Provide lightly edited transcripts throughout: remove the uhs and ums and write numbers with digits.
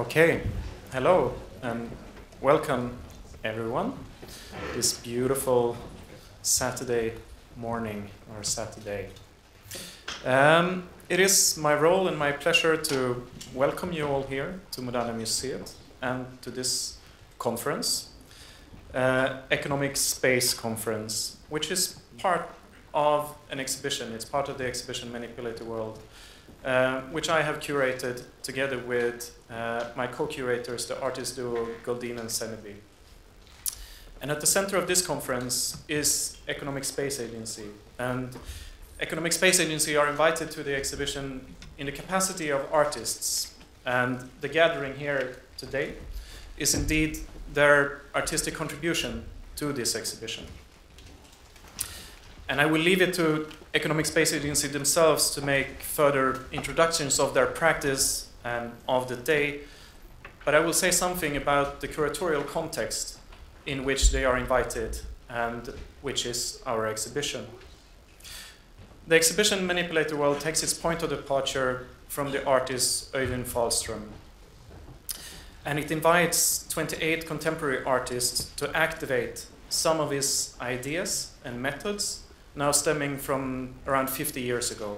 Okay, hello and welcome everyone. This beautiful Saturday morning or Saturday. It is my role and my pleasure to welcome you all here to Moderna Museet and to this conference, Economic Space Conference, which is part of an exhibition. It's part of the exhibition Manipulate the World, which I have curated together with my co-curators, the artist duo Goldin and Seneby. And at the center of this conference is Economic Space Agency. And Economic Space Agency are invited to the exhibition in the capacity of artists. And the gathering here today is indeed their artistic contribution to this exhibition. And I will leave it to Economic Space Agency themselves to make further introductions of their practice and of the day. But I will say something about the curatorial context in which they are invited and which is our exhibition. The exhibition Manipulate the World takes its point of departure from the artist Øyvind Falström. And it invites 28 contemporary artists to activate some of his ideas and methods now stemming from around 50 years ago.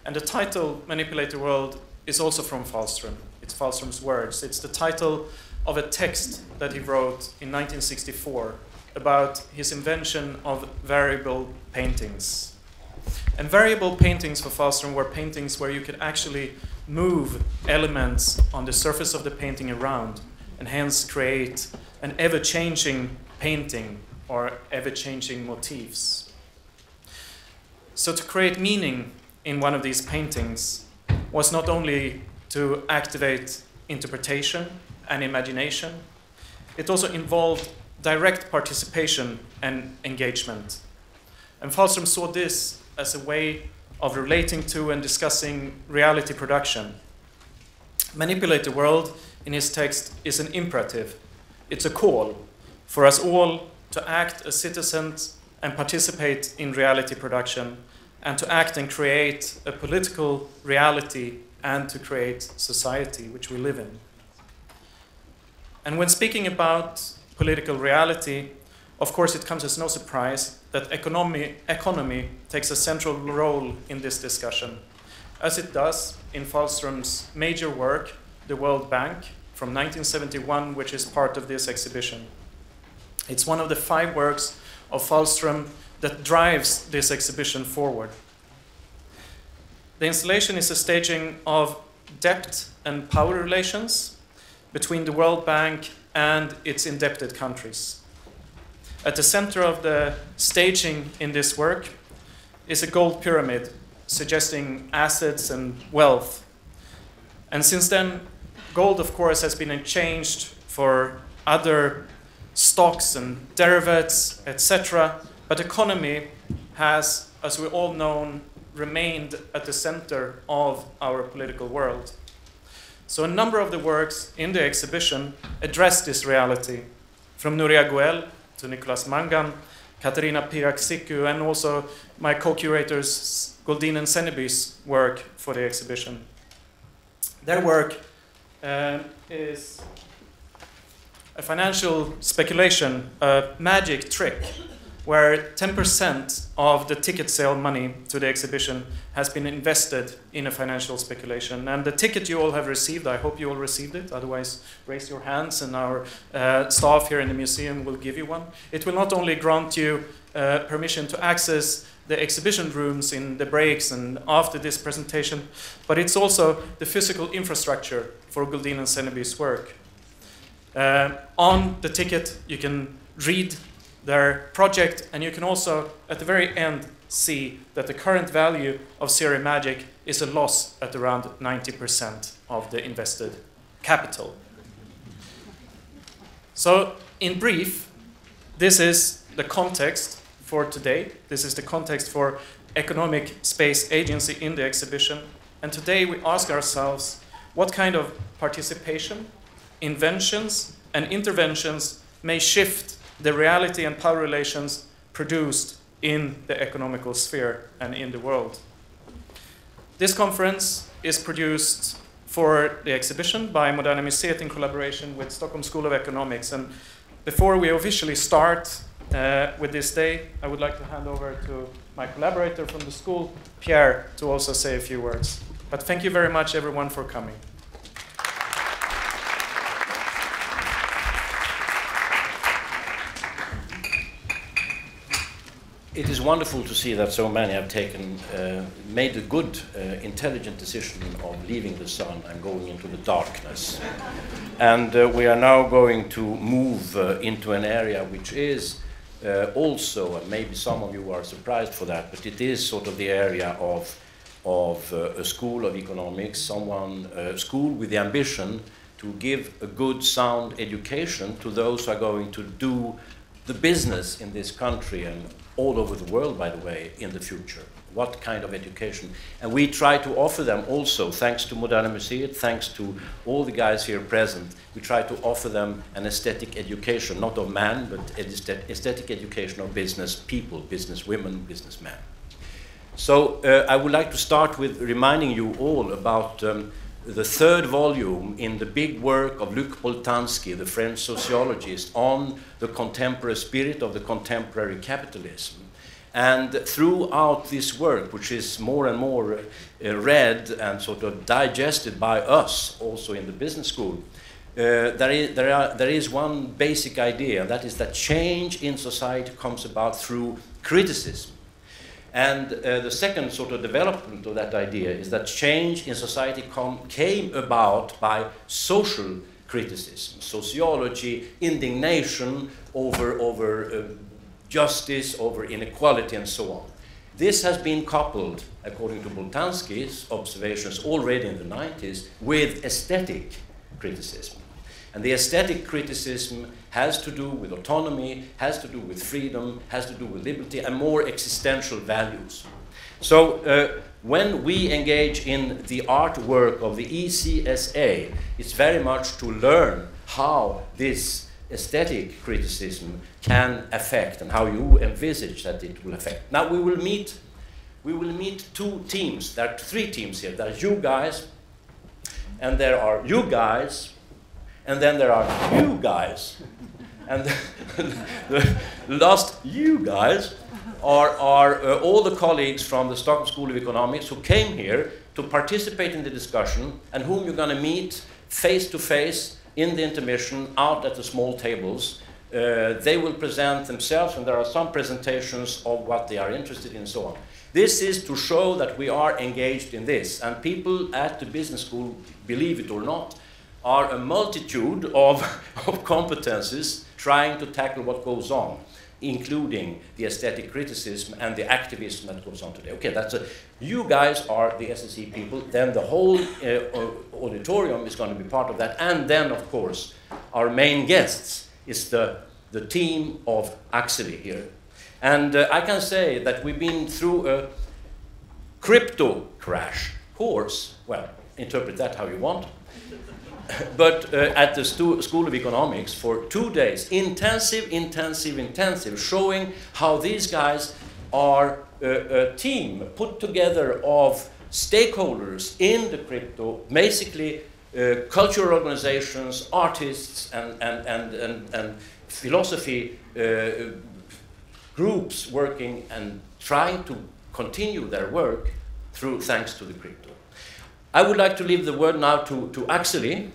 And the title, Manipulate the World, is also from Falström. It's Falström's words. It's the title of a text that he wrote in 1964 about his invention of variable paintings. And variable paintings for Falström were paintings where you could actually move elements on the surface of the painting around and hence create an ever-changing painting or ever-changing motifs. So to create meaning in one of these paintings was not only to activate interpretation and imagination, it also involved direct participation and engagement. And Falström saw this as a way of relating to and discussing reality production. Manipulate the World, in his text, is an imperative. It's a call for us all to act as citizens and participate in reality production, and to act and create a political reality and to create society which we live in. And when speaking about political reality, of course it comes as no surprise that economy takes a central role in this discussion, as it does in Falström's major work, The World Bank, from 1971, which is part of this exhibition. It's one of the 5 works of Falström that drives this exhibition forward. The installation is a staging of debt and power relations between the World Bank and its indebted countries. At the center of the staging in this work is a gold pyramid suggesting assets and wealth. And since then, gold, of course, has been exchanged for other stocks and derivatives, etc. But economy has, as we all know, remained at the center of our political world. So a number of the works in the exhibition address this reality, from Nuria Goel to Nicholas Mangan, Katarina Piraksiku, and also my co-curators Goldin and Seneby's work for the exhibition. Their work is a financial speculation, a magic trick, where 10% of the ticket sale money to the exhibition has been invested in a financial speculation. And the ticket you all have received, I hope you all received it, otherwise raise your hands and our staff here in the museum will give you one. It will not only grant you permission to access the exhibition rooms in the breaks and after this presentation, but it's also the physical infrastructure for Goldin and Seneby's work. On the ticket you can read their project, and you can also, at the very end, see that the current value of Serie Magic is a loss at around 90% of the invested capital. So, in brief, this is the context for today. This is the context for Economic Space Agency in the exhibition. And today we ask ourselves, what kind of participation, inventions, and interventions may shift the reality and power relations produced in the economical sphere and in the world. This conference is produced for the exhibition by Moderna Museet in collaboration with Stockholm School of Economics. And before we officially start with this day, I would like to hand over to my collaborator from the school, Pierre, to also say a few words. But thank you very much, everyone, for coming. It is wonderful to see that so many have made a good, intelligent decision of leaving the sun and going into the darkness. And we are now going to move into an area which is also, and maybe some of you are surprised for that, but it is sort of the area of a school of economics, a school with the ambition to give a good, sound education to those who are going to do the business in this country and all over the world, by the way, in the future. What kind of education? And we try to offer them also, thanks to Moderna Museet, thanks to all the guys here present, we try to offer them an aesthetic education, not of man, but aesthetic education of business people, business women, businessmen. So I would like to start with reminding you all about the third volume in the big work of Luc Boltanski, the French sociologist, on the contemporary spirit of the contemporary capitalism. And throughout this work, which is more and more read and sort of digested by us, also in the business school, there is one basic idea, and that is that change in society comes about through criticism. And the second sort of development of that idea is that change in society came about by social criticism, sociology, indignation over justice, over inequality, and so on. This has been coupled, according to Boltanski's observations already in the 90s, with aesthetic criticism. And the aesthetic criticism has to do with autonomy, has to do with freedom, has to do with liberty, and more existential values. So when we engage in the artwork of the ECSA, it's very much to learn how this aesthetic criticism can affect and how you envisage that it will affect. Now we will meet two teams. There are three teams here. There are you guys, and there are you guys, and then there are you guys. And the last you guys are all the colleagues from the Stockholm School of Economics who came here to participate in the discussion and whom you're going to meet face to face in the intermission out at the small tables. They will present themselves, and there are some presentations of what they are interested in and so on. This is to show that we are engaged in this, and people at the business school, believe it or not, are a multitude of competences trying to tackle what goes on, including the aesthetic criticism and the activism that goes on today. Okay, you guys are the SSE people, then the whole auditorium is going to be part of that, and then, of course, our main guests is the team of Aleksi here. And I can say that we've been through a crypto crash course, well, interpret that how you want, but at the School of Economics for 2 days, intensive, showing how these guys are a team put together of stakeholders in the crypto, basically cultural organizations, artists, and philosophy groups working and trying to continue their work thanks to the crypto. I would like to leave the word now to Aleksi,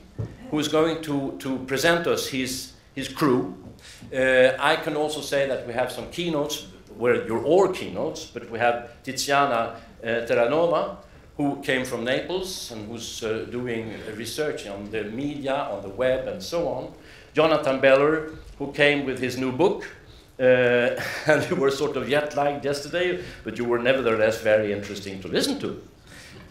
who is going to present us his crew. I can also say that we have some keynotes, you're all keynotes, but we have Tiziana Terranova, who came from Naples and who's doing research on the media, on the web, and so on. Jonathan Beller, who came with his new book, and you were sort of jet-lagged yesterday, but you were nevertheless very interesting to listen to.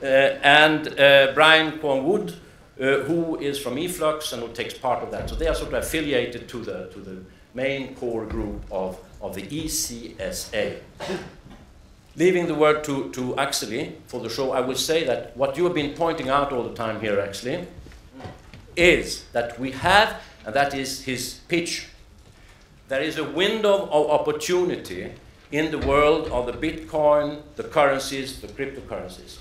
And Brian Kwong-Wood, who is from eFlux and who takes part of that. So they are sort of affiliated to the main core group of the ECSA. Leaving the word to Aleksi for the show, I will say that what you have been pointing out all the time here, Aleksi, is that we have, and that is his pitch, there is a window of opportunity in the world of the Bitcoin, the currencies, the cryptocurrencies.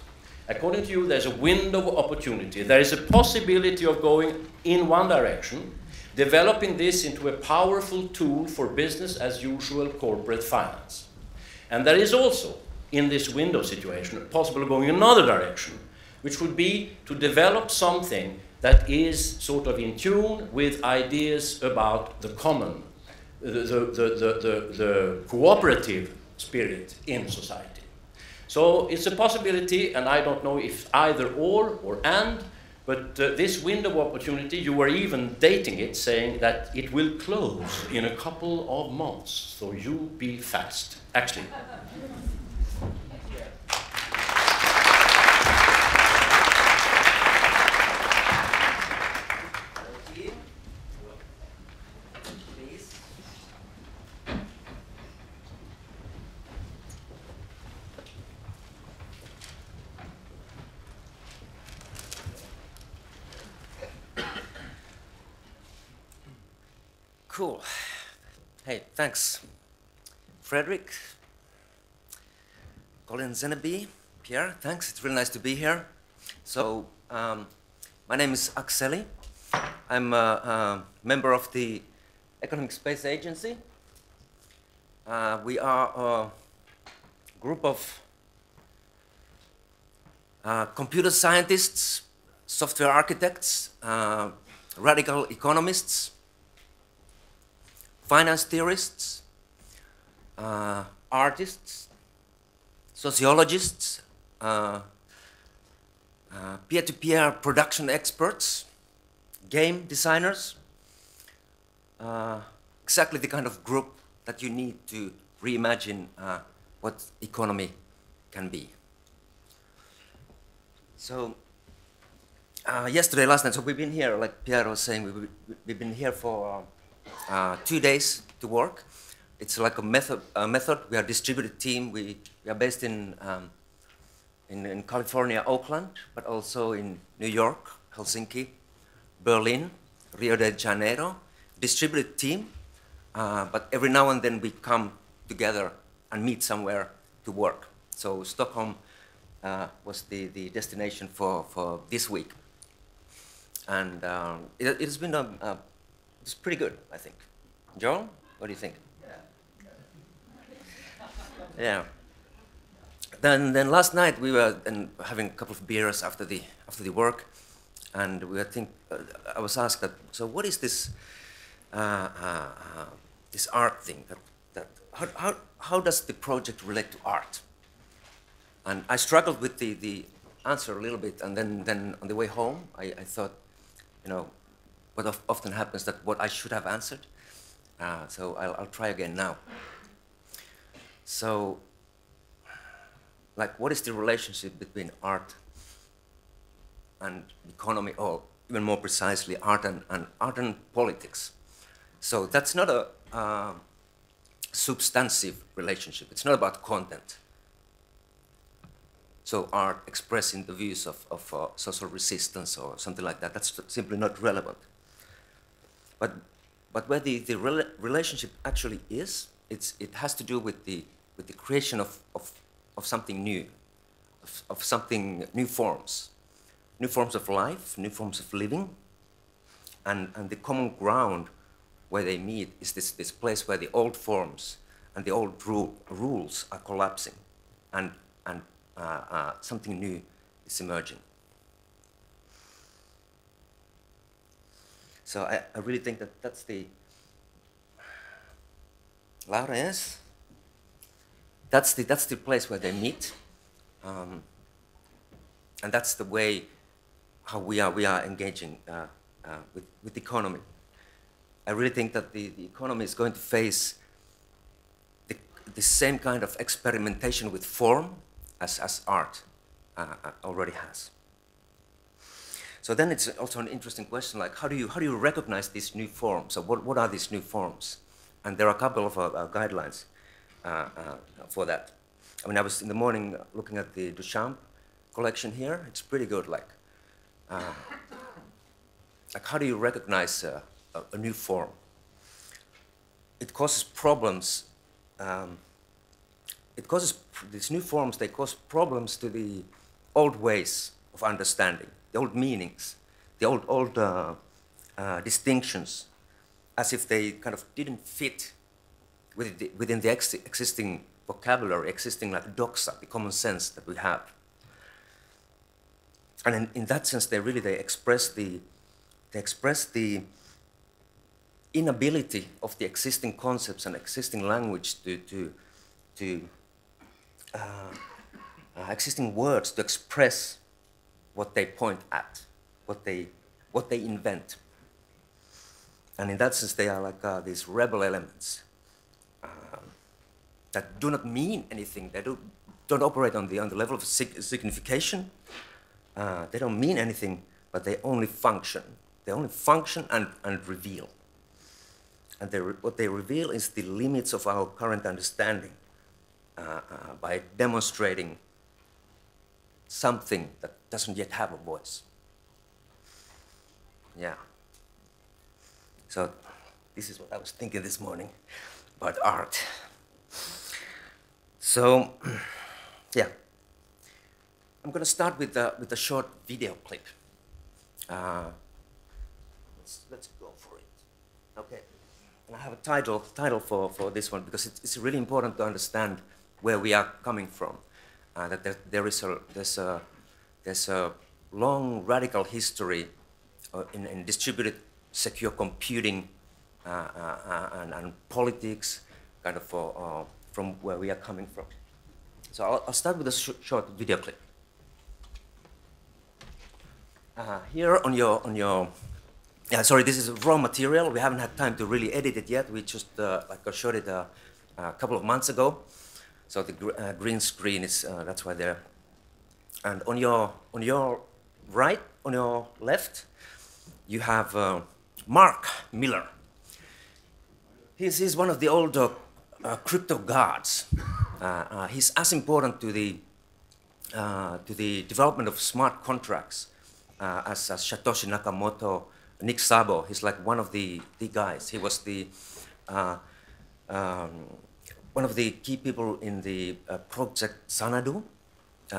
According to you, there's a window of opportunity. There is a possibility of going in one direction, developing this into a powerful tool for business as usual corporate finance. And there is also, in this window situation, possible going in another direction, which would be to develop something that is sort of in tune with ideas about the common, the cooperative spirit in society. So it's a possibility, and I don't know if either or and, but this window of opportunity, you were even dating it, saying that it will close in a couple of months. So you be fast, actually. Cool. Hey, thanks. Frederick, Colin Zeneby, Pierre, thanks. It's really nice to be here. So, my name is Aleksi. I'm a member of the Economic Space Agency. We are a group of computer scientists, software architects, radical economists, finance theorists, artists, sociologists, peer-to-peer production experts, game designers, exactly the kind of group that you need to reimagine what economy can be. So, yesterday, last night, so we've been here, like Pierre was saying, we've been here for 2 days to work. It's like a method. We are a distributed team. We are based in California, Oakland, but also in New York, Helsinki, Berlin, Rio de Janeiro. Distributed team, but every now and then we come together and meet somewhere to work. So Stockholm was the destination for this week, and it has been it's pretty good, I think. Joel, what do you think? Yeah. Then last night we were having a couple of beers after the work, and I was asked that. So what is this this art thing? How does the project relate to art? And I struggled with the answer a little bit, and then on the way home I thought, what often happens that what I should have answered. So I'll try again now. So, like, what is the relationship between art and economy, or even more precisely, art and politics? So that's not a substantive relationship. It's not about content. So art expressing the views of social resistance or something like that, that's simply not relevant. But where the relationship actually is, it has to do with the creation of something new, of something, new forms of life, new forms of living, and the common ground where they meet is this place where the old forms and the old rules are collapsing, and something new is emerging. So I really think that's the Laura, yes? That's the place where they meet, and that's the way how we are engaging with the economy. I really think that the economy is going to face the same kind of experimentation with form as art already has. So then it's also an interesting question, like how do you recognize these new forms? So what are these new forms? And there are a couple of guidelines for that. I mean, I was in the morning looking at the Duchamp collection here. It's pretty good. Like how do you recognize a new form? It causes problems. These new forms, they cause problems to the old ways of understanding, the old meanings, the old distinctions, as if they kind of didn't fit within the existing vocabulary, existing like doxa, the common sense that we have. And in that sense, they express the inability of the existing concepts and existing language to existing words to express what they point at, what they invent. And in that sense, they are like these rebel elements that do not mean anything. They don't operate on the level of signification. They don't mean anything, but they only function. They only function and reveal. And what they reveal is the limits of our current understanding by demonstrating something that doesn't yet have a voice. Yeah. So this is what I was thinking this morning about art. So, yeah. I'm going to start with a short video clip. Let's go for it. Okay. And I have a title for this one because it's really important to understand where we are coming from. That there's a long radical history in distributed secure computing and politics, kind of from where we are coming from. So I'll start with a short video clip. Here on your sorry, this is raw material. We haven't had time to really edit it yet. We just shot it a couple of months ago. So the green screen is that's why there. And on your right, on your left, you have Mark Miller. He's one of the old crypto gods. He's as important to the development of smart contracts as Satoshi Nakamoto, Nick Szabo. He's like one of the guys. He was the one of the key people in the project Xanadu,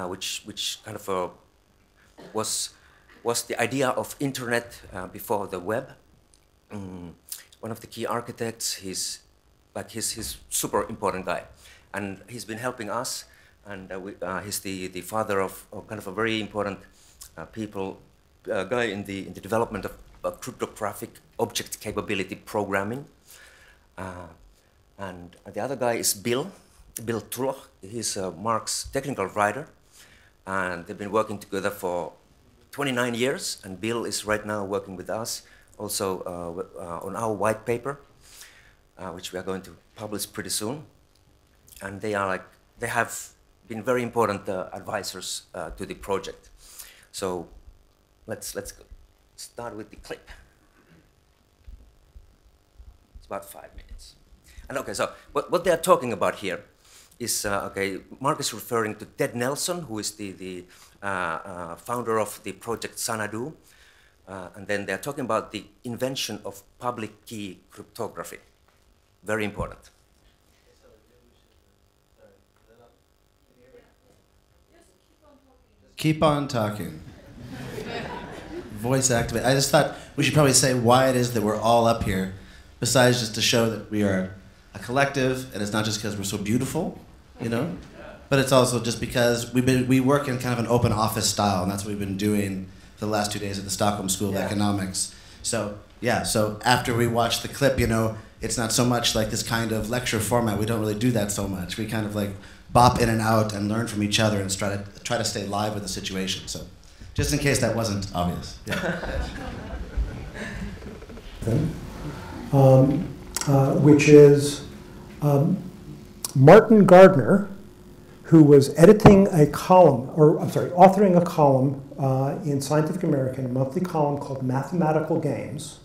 which kind of was the idea of internet before the web. One of the key architects. He's super important guy, and he's been helping us. And he's the father of kind of a very important guy in the development of cryptographic object capability programming. And the other guy is Bill Tulloch. He's Mark's technical writer, and they've been working together for 29 years. And Bill is right now working with us also on our white paper, which we are going to publish pretty soon. And they have been very important advisors to the project. So let's go. Start with the clip. It's about 5 minutes. And okay, so what they're talking about here is, Mark is referring to Ted Nelson, who is the founder of the project Xanadu. And then they're talking about the invention of public key cryptography. Very important. Keep on talking. Voice activate. I just thought we should probably say why it is that we're all up here, besides just to show that we are a collective, and it's not just because we're so beautiful, you know, but it's also just because we work in kind of an open office style, and that's what we've been doing for the last 2 days at the Stockholm School of Economics. So yeah, so after we watch the clip, you know, it's not so much like this kind of lecture format. We don't really do that so much. We kind of like bop in and out and learn from each other and try to stay live with the situation. So just in case that wasn't obvious. Yeah. Which is Martin Gardner, who was editing a column, authoring a column in Scientific American, a monthly column called Mathematical Games,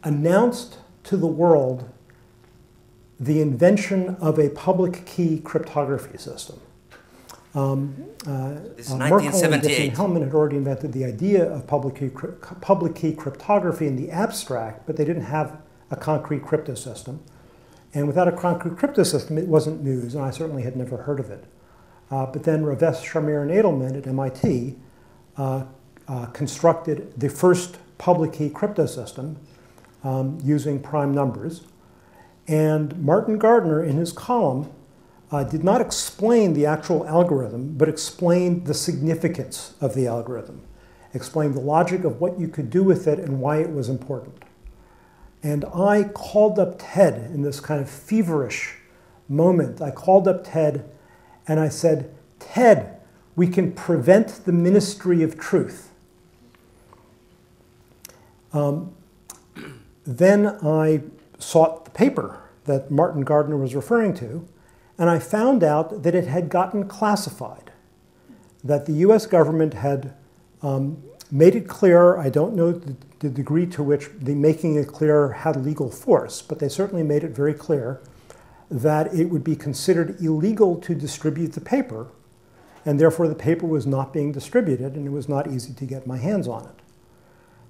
announced to the world the invention of a public key cryptography system. This is 1978. Hellman had already invented the idea of public key cryptography in the abstract, but they didn't have a concrete crypto system. And without a concrete crypto system, it wasn't news, and I certainly had never heard of it. But then Ravesh, Shamir, and Edelman at MIT constructed the first public key crypto system using prime numbers. And Martin Gardner, in his column, did not explain the actual algorithm, but explained the significance of the algorithm, explained the logic of what you could do with it and why it was important. And I called up Ted in this kind of feverish moment. I called up Ted and I said, Ted, we can prevent the ministry of truth. Then I sought the paper that Martin Gardner was referring to, and I found out that it had gotten classified, that the US government had made it clear. I don't know the degree to which the making it clear had legal force, but they certainly made it very clear that it would be considered illegal to distribute the paper, and therefore the paper was not being distributed, and it was not easy to get my hands on it.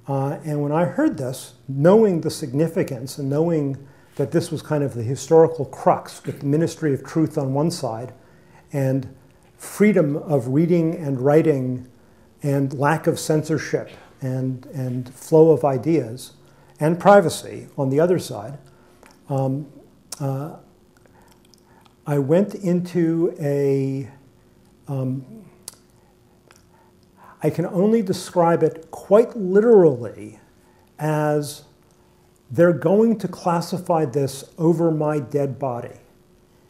And when I heard this, knowing the significance and knowing that this was kind of the historical crux with the ministry of truth on one side and freedom of reading and writing and lack of censorship and flow of ideas and privacy on the other side, I went into I can only describe it quite literally as they're going to classify this over my dead body.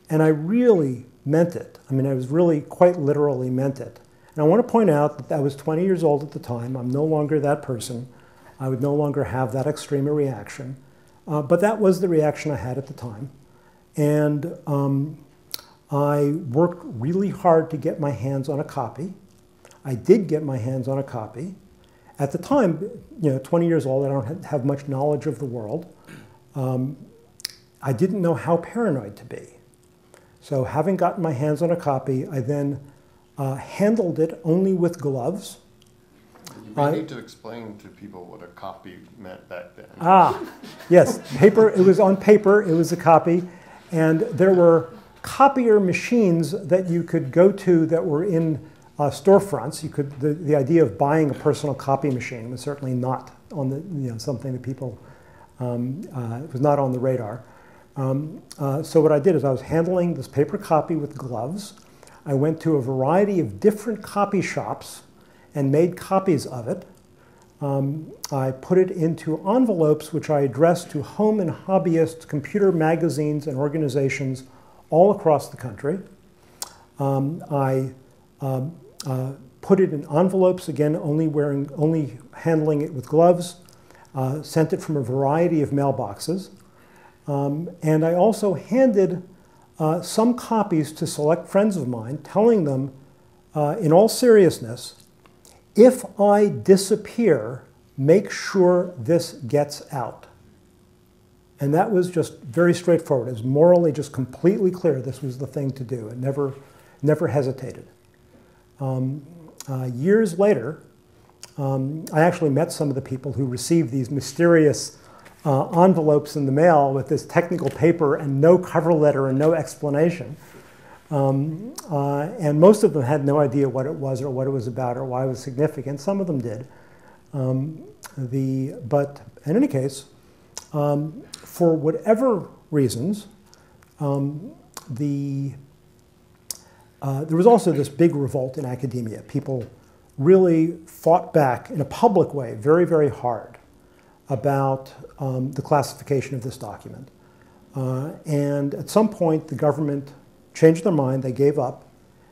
And I really meant it. I mean, I was really quite literally meant it. And I want to point out that I was 20 years old at the time. I'm no longer that person. I would no longer have that extreme a reaction. But that was the reaction I had at the time. And I worked really hard to get my hands on a copy. I did get my hands on a copy. At the time, 20 years old, I don't have much knowledge of the world. I didn't know how paranoid to be. So having gotten my hands on a copy, I then handled it only with gloves. You may need to explain to people what a copy meant back then. Yes, paper. It was on paper. It was a copy. And there were copier machines that you could go to that were in storefronts. You could the idea of buying a personal copy machine was certainly not on the something that people it was not on the radar. So what I did is I was handling this paper copy with gloves. I went to a variety of different copy shops and made copies of it. I put it into envelopes which I addressed to home and hobbyist computer magazines and organizations all across the country. I put it in envelopes, again, only handling it with gloves, sent it from a variety of mailboxes. And I also handed some copies to select friends of mine, telling them, in all seriousness, if I disappear, make sure this gets out. And that was just very straightforward. It was morally just completely clear this was the thing to do. It never hesitated. Years later, I actually met some of the people who received these mysterious envelopes in the mail with this technical paper and no cover letter and no explanation. And most of them had no idea what it was or what it was about or why it was significant. Some of them did. But in any case, for whatever reasons, there was also this big revolt in academia. People really fought back in a public way very, very hard about the classification of this document. And at some point, the government changed their mind. They gave up,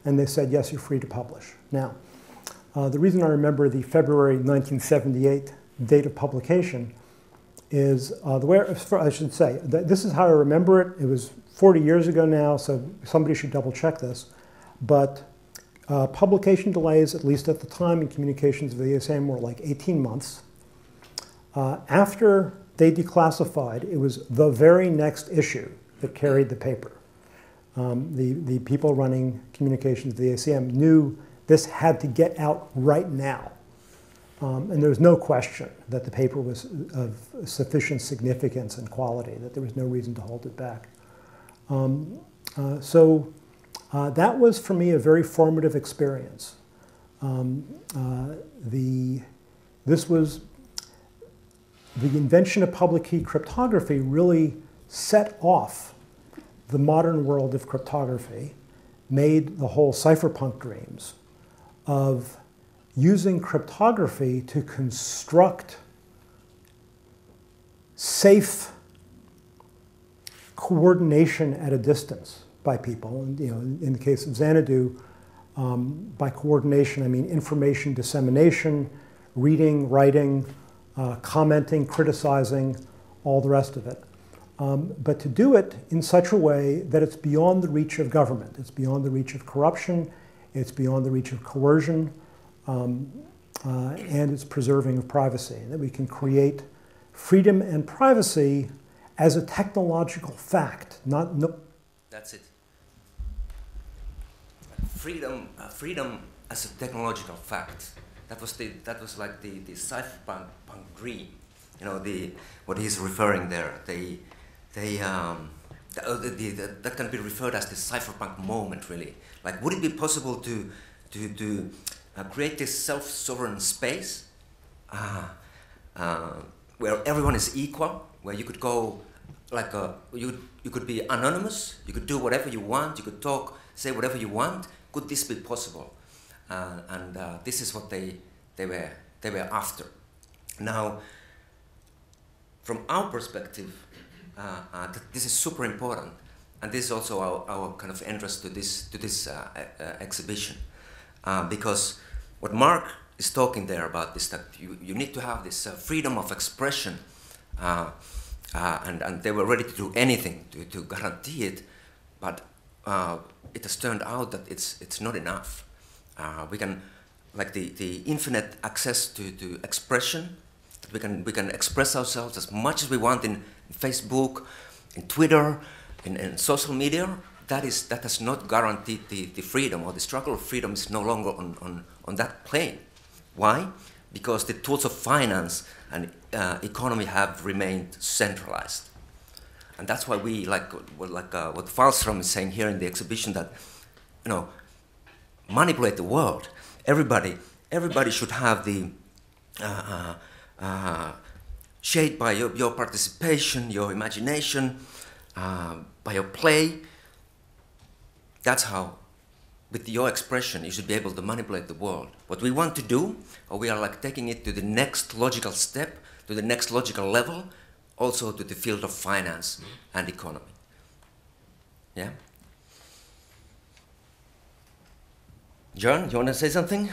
and they said, yes, you're free to publish. Now, the reason I remember the February 1978 date of publication is I should say, this is how I remember it. It was 40 years ago now, so somebody should double check this. But publication delays, at least at the time in communications of the ASM, were like 18 months. After they declassified, it was the very next issue that carried the paper. The people running communications of the ACM knew this had to get out right now. And there was no question that the paper was of sufficient significance and quality, that there was no reason to hold it back. So That was, for me, a very formative experience. This was the invention of public key cryptography really set off the modern world of cryptography, made the whole cypherpunk dreams of using cryptography to construct safe coordination at a distance by people. And, in the case of Xanadu, by coordination, I mean information dissemination, reading, writing, commenting, criticizing, all the rest of it. But to do it in such a way that it's beyond the reach of government, it's beyond the reach of corruption, it's beyond the reach of coercion, and it's preserving of privacy, that we can create freedom and privacy as a technological fact, not no. That's it. Freedom as a technological fact. That was like the cypherpunk dream. What he's referring there. That can be referred as the cypherpunk moment, really. Like, would it be possible to create this self-sovereign space where everyone is equal, where you could go like you could be anonymous, you could do whatever you want, you could talk, say whatever you want. Could this be possible? And this is what they were after. Now, from our perspective, this is super important, and this is also our kind of interest to this exhibition, because what Mark is talking there about is that you need to have this freedom of expression, and they were ready to do anything to guarantee it, but it has turned out that it's not enough. We can, like the infinite access to expression, we can express ourselves as much as we want in Facebook, in Twitter, in social media. That has not guaranteed the freedom, or the struggle of freedom is no longer on that plane. Why? Because the tools of finance and economy have remained centralized. And that's why we, what Wallström is saying here in the exhibition, that, manipulate the world. Everybody should have the shaped by your participation, your imagination, by your play. That's how, with your expression, you should be able to manipulate the world. What we want to do, or we are like taking it to the next logical step, to the next logical level, also to the field of finance and economy. Yeah? John, you want to say something?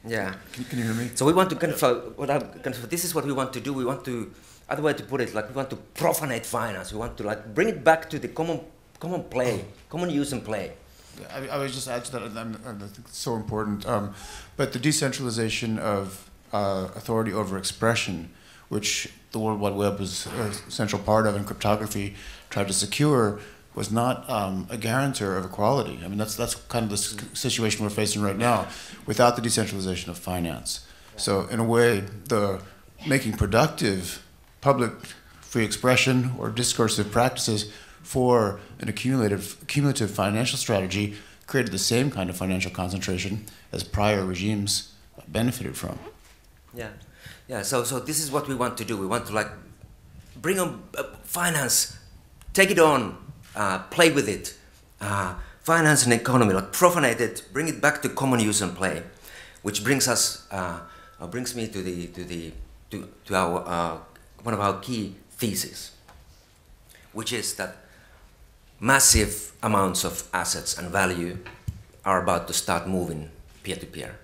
Yeah. Can you hear me? So we want to this is what we want to do. We want to, other way to put it, like we want to profanate finance. We want to like bring it back to the common play, common use and play. I would just add to that, and I think it's so important. But the decentralization of authority over expression, which the World Wide Web was a central part of, and cryptography tried to secure, was not a guarantor of equality. I mean, that's kind of the situation we're facing right now, without the decentralization of finance. So in a way, the making productive public free expression or discursive practices for an cumulative financial strategy created the same kind of financial concentration as prior regimes benefited from. Yeah. So this is what we want to do. We want to like bring on finance, take it on, play with it, finance and economy, like profanate it, bring it back to common use and play, which brings me to our one of our key theses, which is that massive amounts of assets and value are about to start moving peer-to-peer.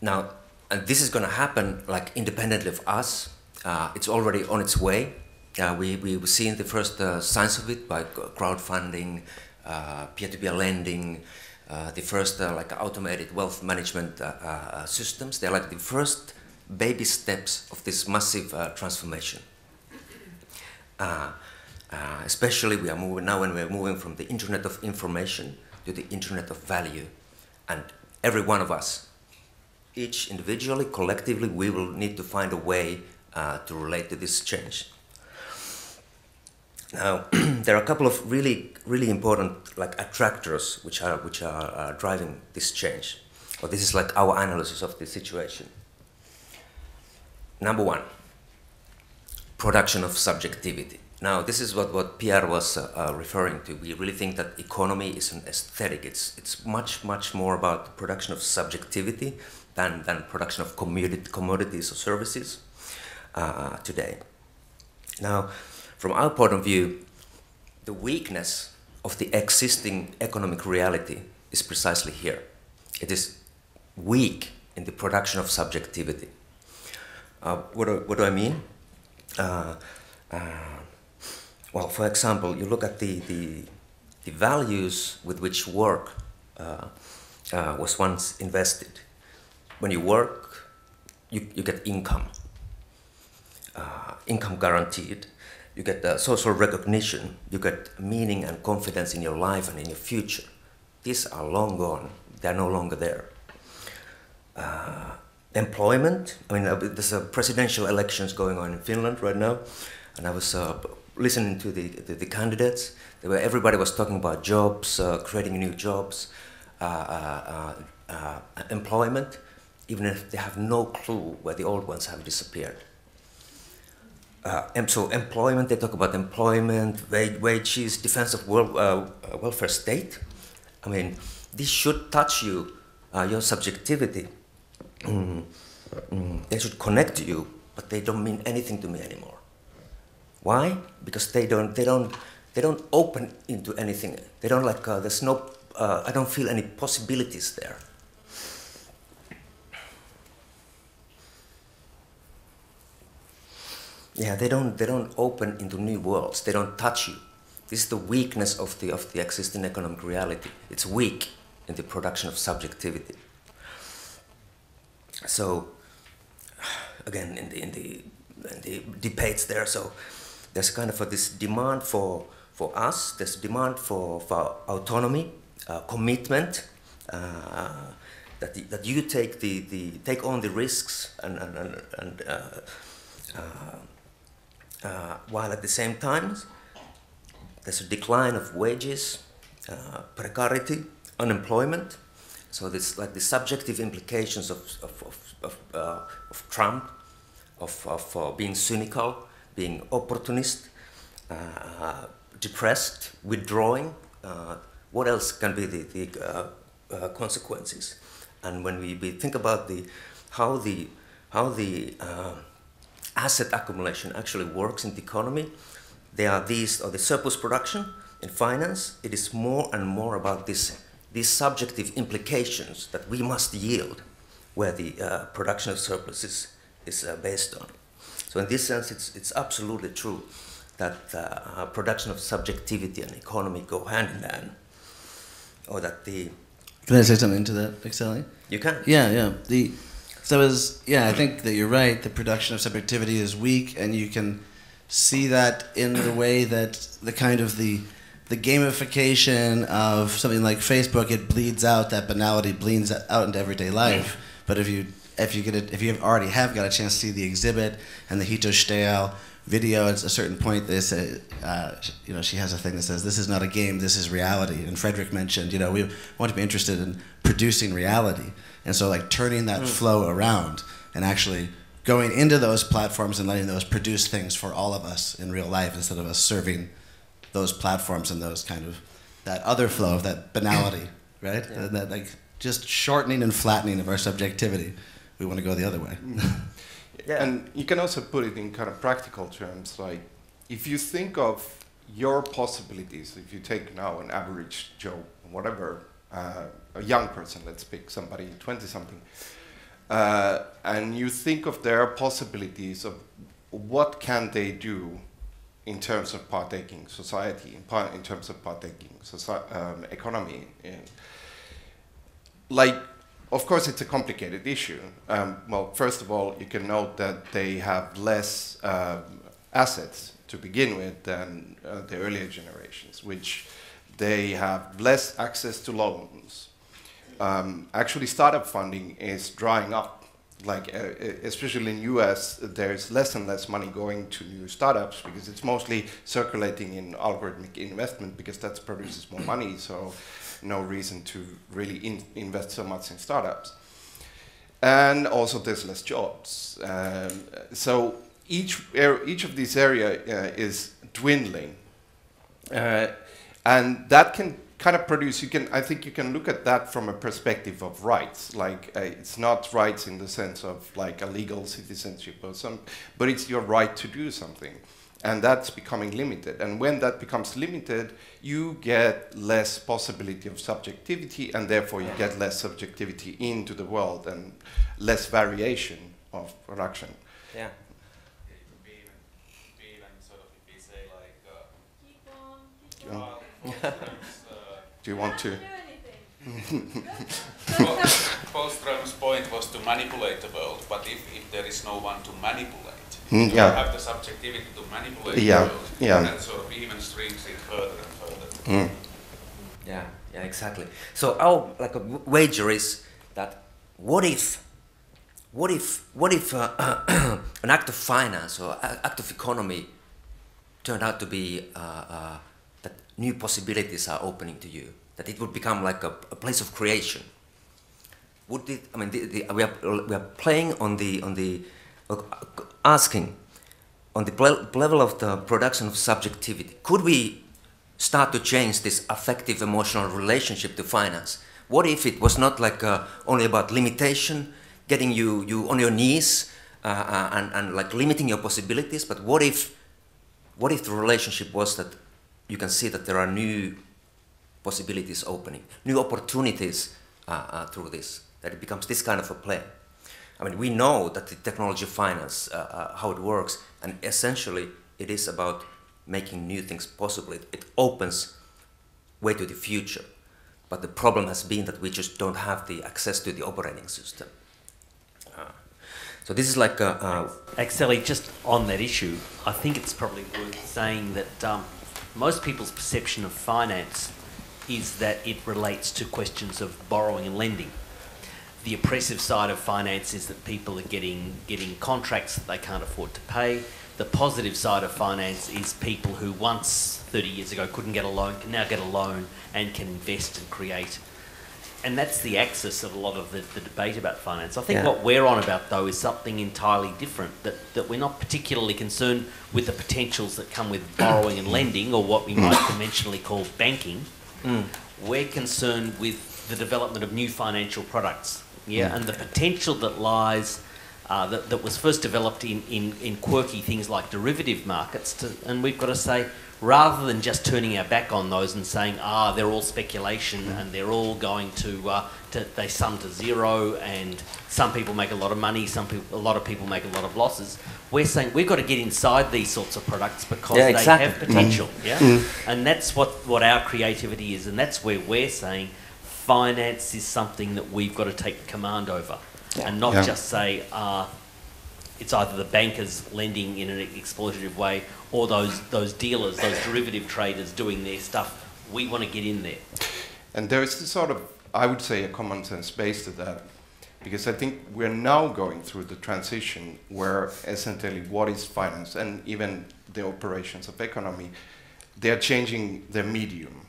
Now, and this is going to happen like independently of us. It's already on its way. We've seen the first signs of it by crowdfunding, peer-to-peer lending, the first like automated wealth management systems. They're like the first baby steps of this massive transformation. Especially we are moving now when we're moving from the internet of information to the internet of value. And every one of us, each individually, collectively, we will need to find a way to relate to this change. Now, there are a couple of really important like attractors which are driving this change. Or this is like our analysis of the situation. Number one, production of subjectivity. Now, this is what Pierre was referring to. We really think that economy is an aesthetic. It's much more about the production of subjectivity than production of commodities or services today. Now, from our point of view, the weakness of the existing economic reality is precisely here. It is weak in the production of subjectivity. What do I mean? Well, for example, you look at the values with which work was once invested. When you work, you get income. Income guaranteed. You get social recognition. You get meaning and confidence in your life and in your future. These are long gone. They're no longer there. Employment. I mean, there's presidential elections going on in Finland right now, and I was listening to the candidates. Everybody was talking about jobs, creating new jobs, employment, even if they have no clue where the old ones have disappeared. And so employment, they talk about employment, wages, defense of welfare state. I mean, this should touch you, your subjectivity. They should connect to you, but they don't mean anything to me anymore. Why? Because they don't open into anything. They don't like. There's no. I don't feel any possibilities there. Yeah, they don't open into new worlds. They don't touch you. This is the weakness of the existing economic reality. It's weak in the production of subjectivity. So, again, in the debates there, so there's kind of this demand for us. There's demand for autonomy, commitment, that you take on the risks and while at the same time there's a decline of wages, precarity, unemployment. So this like the subjective implications of Trump, of being cynical, being opportunist, depressed, withdrawing. What else can be the consequences? And when we think about how the asset accumulation actually works in the economy, there are the surplus production in finance. It is more and more about these subjective implications that we must yield, where the production of surplus is based on. So in this sense, it's absolutely true that production of subjectivity and economy go hand in hand, or that Can I say something to that, Aleksi? You can. Yeah. I think that you're right. The production of subjectivity is weak, and you can see that in the way that the kind of the gamification of something like Facebook, it bleeds out, that banality bleeds out into everyday life. But if you already have got a chance to see the exhibit and the Hito Steal video, at a certain point they say, she has a thing that says, "This is not a game, this is reality." And Frederick mentioned, we want to be interested in producing reality, and so like turning that flow around and actually going into those platforms and letting those produce things for all of us in real life, instead of us serving those platforms and those kind of that other flow of that banality, right? Yeah. That like just shortening and flattening of our subjectivity. We want to go the other way. Yeah. And you can also put it in kind of practical terms, like if you think of your possibilities, if you take now an average Joe, whatever, a young person, let's pick somebody 20-something, and you think of their possibilities of what can they do in terms of partaking society, in terms of partaking economy. Of course, it's a complicated issue. Well, first of all, you can note that they have less assets to begin with than the earlier generations, which they have less access to loans. Actually, startup funding is drying up like especially in US, there's less and less money going to new startups because it's mostly circulating in algorithmic investment because that produces more money. So no reason to really invest so much in startups. And also there's less jobs. So each of these areas is dwindling. And that can kind of produce, I think you can look at that from a perspective of rights. Like it's not rights in the sense of like a legal citizenship or something, but it's your right to do something. And that's becoming limited. And when that becomes limited, you get less possibility of subjectivity, and therefore you get less subjectivity into the world and less variation of production. Yeah. It could be even sort of, if you say like, keep on. Do you want to? Polström's point was to manipulate the world, but if there is no one to manipulate, you have the subjectivity to manipulate the world, that sort of even strings it further and further. Yeah, exactly. So our like a wager is that what if an act of finance or act of economy turned out to be that new possibilities are opening to you, that it would become like a place of creation? Would it? I mean, we are playing on the asking on the level of the production of subjectivity. Could we start to change this affective emotional relationship to finance? What if it was not like only about limitation, getting you on your knees and like limiting your possibilities, but what if the relationship was that you can see that there are new possibilities opening, new opportunities through this, that it becomes this kind of a play? I mean, we know that the technology of finance, how it works, and essentially it is about making new things possible. It opens way to the future. But the problem has been that we just don't have the access to the operating system. So this is like Aleksi, just on that issue, I think it's probably worth saying that most people's perception of finance is that it relates to questions of borrowing and lending. The oppressive side of finance is that people are getting contracts that they can't afford to pay. The positive side of finance is people who once 30 years ago couldn't get a loan can now get a loan and can invest and create. And that's the axis of a lot of the debate about finance. I think what we're on about, though, is something entirely different, that we're not particularly concerned with the potentials that come with borrowing and lending, or what we might conventionally call banking. We're concerned with the development of new financial products, and the potential that lies, that was first developed in quirky things like derivative markets. And we've got to say, rather than just turning our back on those and saying, they're all speculation and they're all going to they sum to zero, and some people make a lot of money, a lot of people make a lot of losses. We're saying we've got to get inside these sorts of products because they have potential, and that's what our creativity is, and that's where we're saying finance is something that we've got to take command over, and not just say it's either the bankers lending in an exploitative way or those dealers, those derivative traders doing their stuff. We want to get in there. And there is sort of, I would say, a common sense base to that, because I think we're now going through the transition where essentially what is finance and even the operations of economy, they're changing their medium.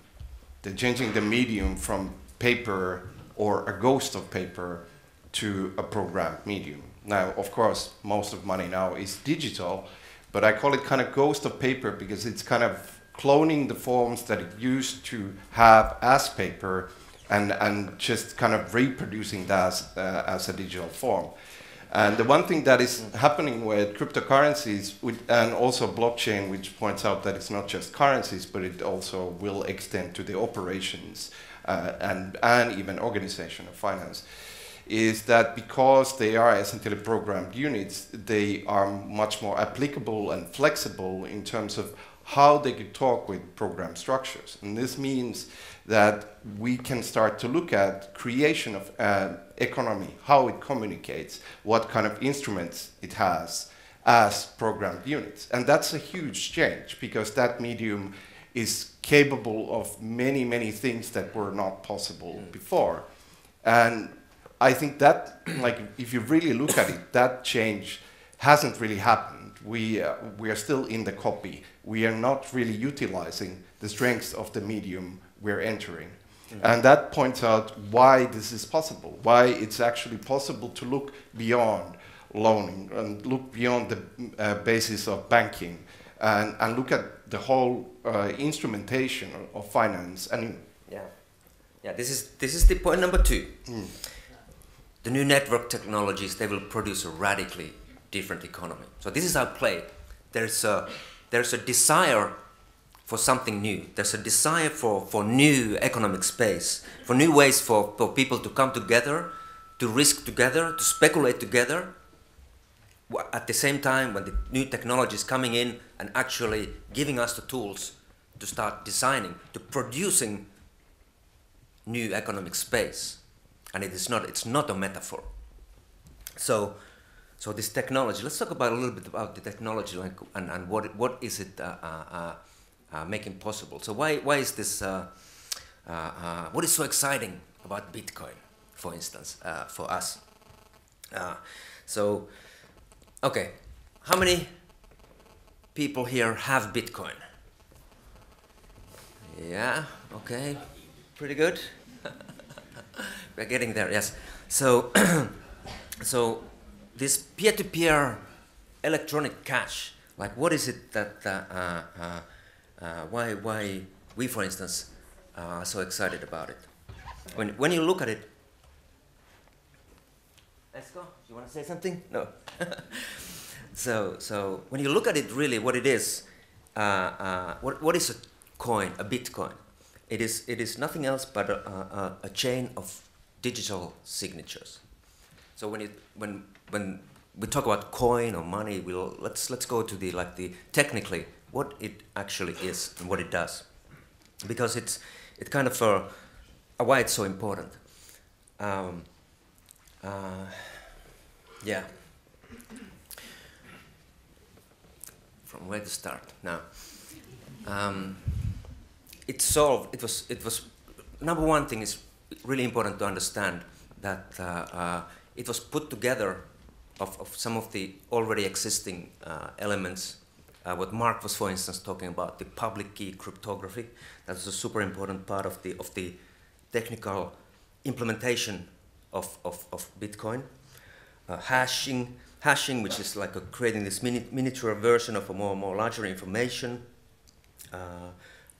They're changing the medium from paper or a ghost of paper to a programmed medium. Now, of course, most of money now is digital, but I call it kind of ghost of paper because it's kind of cloning the forms that it used to have as paper and just kind of reproducing that as a digital form. And the one thing that is happening with cryptocurrencies and also blockchain, which points out that it's not just currencies, but it also will extend to the operations and even organization of finance, is that because they are essentially programmed units, they are much more applicable and flexible in terms of how they could talk with program structures. And this means that we can start to look at creation of economy, how it communicates, what kind of instruments it has as programmed units. And that's a huge change because that medium is capable of many, many things that were not possible before. And I think that, like, if you really look at it, that change hasn't really happened. We are still in the copy. We are not really utilizing the strengths of the medium we're entering. And that points out why this is possible, why it's actually possible to look beyond loaning and look beyond the basis of banking and look at the whole instrumentation of finance. And yeah, this is the point number 2. The new network technologies, they will produce a radically different economy. So this is our play. There's a desire for something new. There's a desire for new economic space, for new ways for people to come together, to risk together, to speculate together. At the same time, when the new technology is coming in and actually giving us the tools to start designing, to producing new economic space. And it's not a metaphor. So this technology, let's talk about a little bit about the technology, like, and what is it making possible. So why is this, what is so exciting about Bitcoin, for instance, for us? Okay, how many people here have Bitcoin? Yeah, okay, pretty good. We're getting there, yes. So, so this peer-to-peer electronic cash, like, what is it that, why we, for instance, are so excited about it? When you look at it, let's go. You want to say something? No. So when you look at it, really, what it is, what is a coin, a Bitcoin? It is nothing else but a chain of digital signatures. So when we talk about coin or money, let's go to the technically what it actually is and what it does, because it's kind of why it's so important. Yeah. From where to start now? It was number one thing is really important to understand that it was put together of some of the already existing elements. What Mark was, for instance, talking about, the public key cryptography. That was a super important part of the technical implementation of Bitcoin. Hashing, which is like creating this miniature version of a more larger information.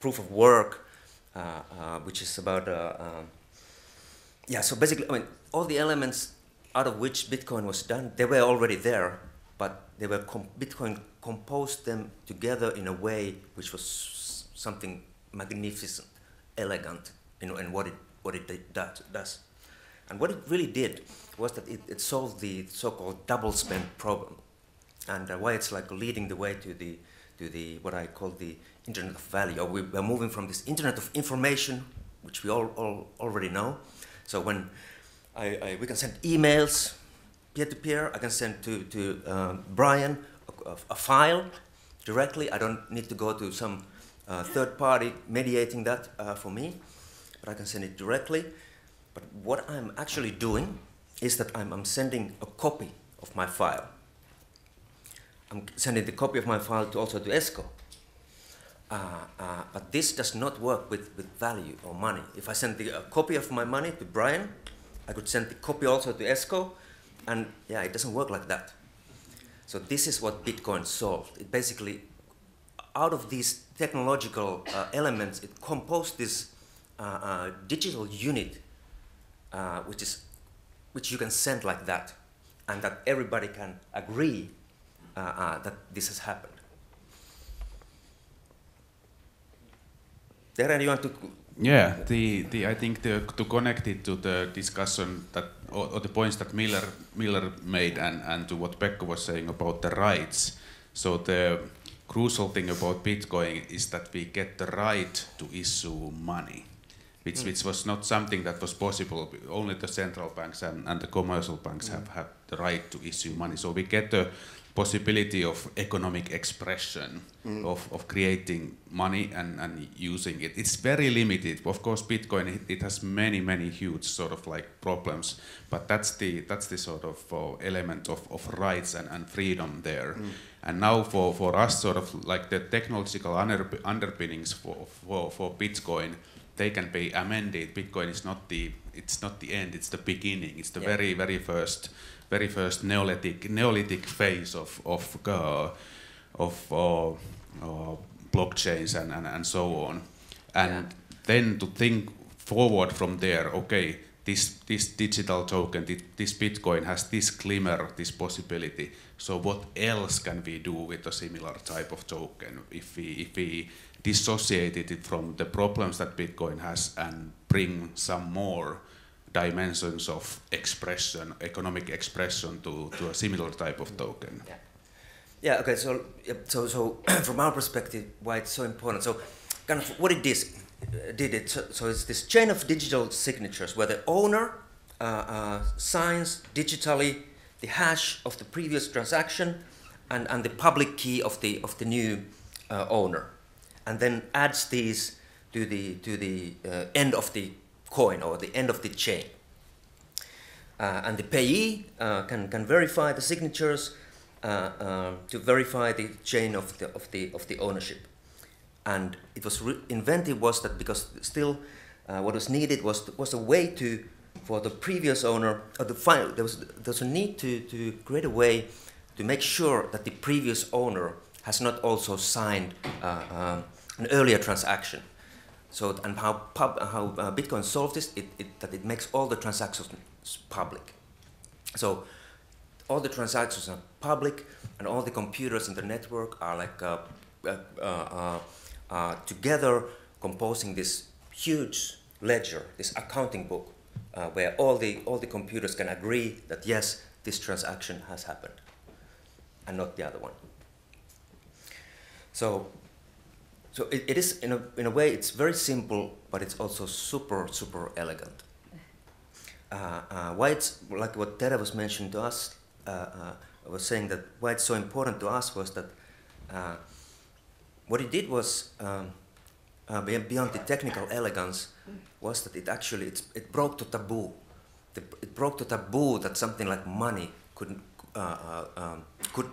Proof of work, which is about so basically, I mean, all the elements out of which Bitcoin was done, they were already there, but they were Bitcoin composed them together in a way which was something magnificent, elegant, in what it does. And what it really did was that it solved the so-called double spend problem, and why it's like leading the way to the what I call the Internet of Value. Or we're moving from this Internet of Information, which we all already know. So when we can send emails peer-to-peer, I can send to Brian a file directly. I don't need to go to some third party mediating that for me, but I can send it directly. But what I'm actually doing is that I'm sending a copy of my file. I'm sending the copy of my file also to ESCO. But this does not work with value or money. If I send a copy of my money to Brian, I could send the copy also to ESCO, and yeah, it doesn't work like that. So this is what Bitcoin solved. It basically, out of these technological elements, it composed this digital unit, which you can send like that, and that everybody can agree that this has happened. Darren, you want to? Yeah, I think to connect it to the discussion that or the points that Miller made and to what Pekka was saying about the rights. So the crucial thing about Bitcoin is that we get the right to issue money, which was not something that was possible. Only the central banks and the commercial banks have the right to issue money. So we get the possibility of economic expression, of creating money and using it. It's very limited. Of course, Bitcoin, it has many huge sort of like problems, but that's the sort of element of rights and freedom there. And now for us, sort of like the technological underpinnings for Bitcoin, they can be amended. Bitcoin is not the end, it's the beginning. It's the very first Neolithic phase of blockchains and so on. And then to think forward from there, okay, this digital token, this Bitcoin has this glimmer, this possibility. So what else can we do with a similar type of token if we dissociated it from the problems that Bitcoin has and bring some more dimensions of expression, economic expression to a similar type of token? Yeah. Okay. So from our perspective, why it's so important. So, kind of what it did it. So it's this chain of digital signatures where the owner signs digitally the hash of the previous transaction and the public key of the new owner, and then adds these to the end of the coin or the end of the chain. And the payee can verify the signatures to verify the chain of the ownership. And it was invented was that because still what was needed was a way for the previous owner there was a need to create a way to make sure that the previous owner has not also signed an earlier transaction. So, and how Bitcoin solves this, that it makes all the transactions public. So all the transactions are public, and all the computers in the network are like together composing this huge ledger, this accounting book, where all the computers can agree that yes, this transaction has happened, and not the other one. So it is in a way it's very simple, but it's also super elegant. Why it's like what Tere was mentioning to us, was saying that why it's so important to us was that what it did was beyond the technical elegance was that it broke the taboo. It broke the taboo that something like money could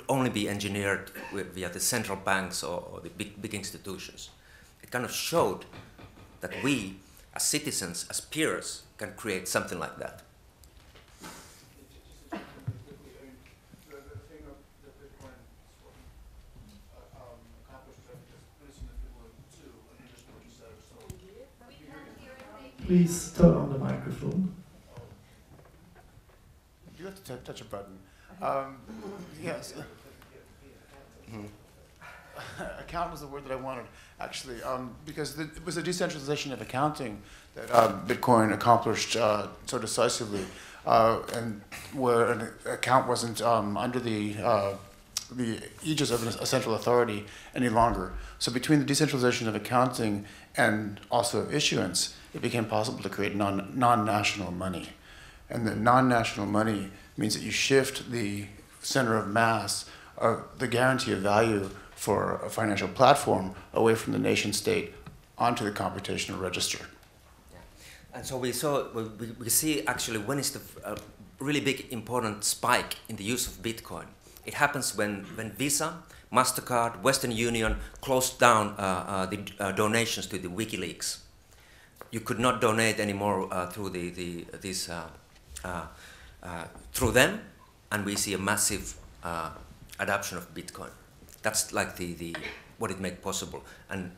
only be engineered via the central banks or the big institutions. It kind of showed that we, as citizens, as peers, can create something like that. Please turn on the microphone. You have to touch a button. Yes. Account was the word that I wanted, actually, because it was a decentralization of accounting that Bitcoin accomplished so decisively, and where an account wasn't under the aegis of a central authority any longer. So between the decentralization of accounting and also of issuance, it became possible to create non-national money. And the non-national money means that you shift the center of mass, or the guarantee of value for a financial platform, away from the nation state onto the computational register. Yeah. And so we see actually when is the really big important spike in the use of Bitcoin. It happens when Visa, MasterCard, Western Union closed down the donations to the WikiLeaks. You could not donate anymore through through them, and we see a massive adoption of Bitcoin. That's like what it made possible, and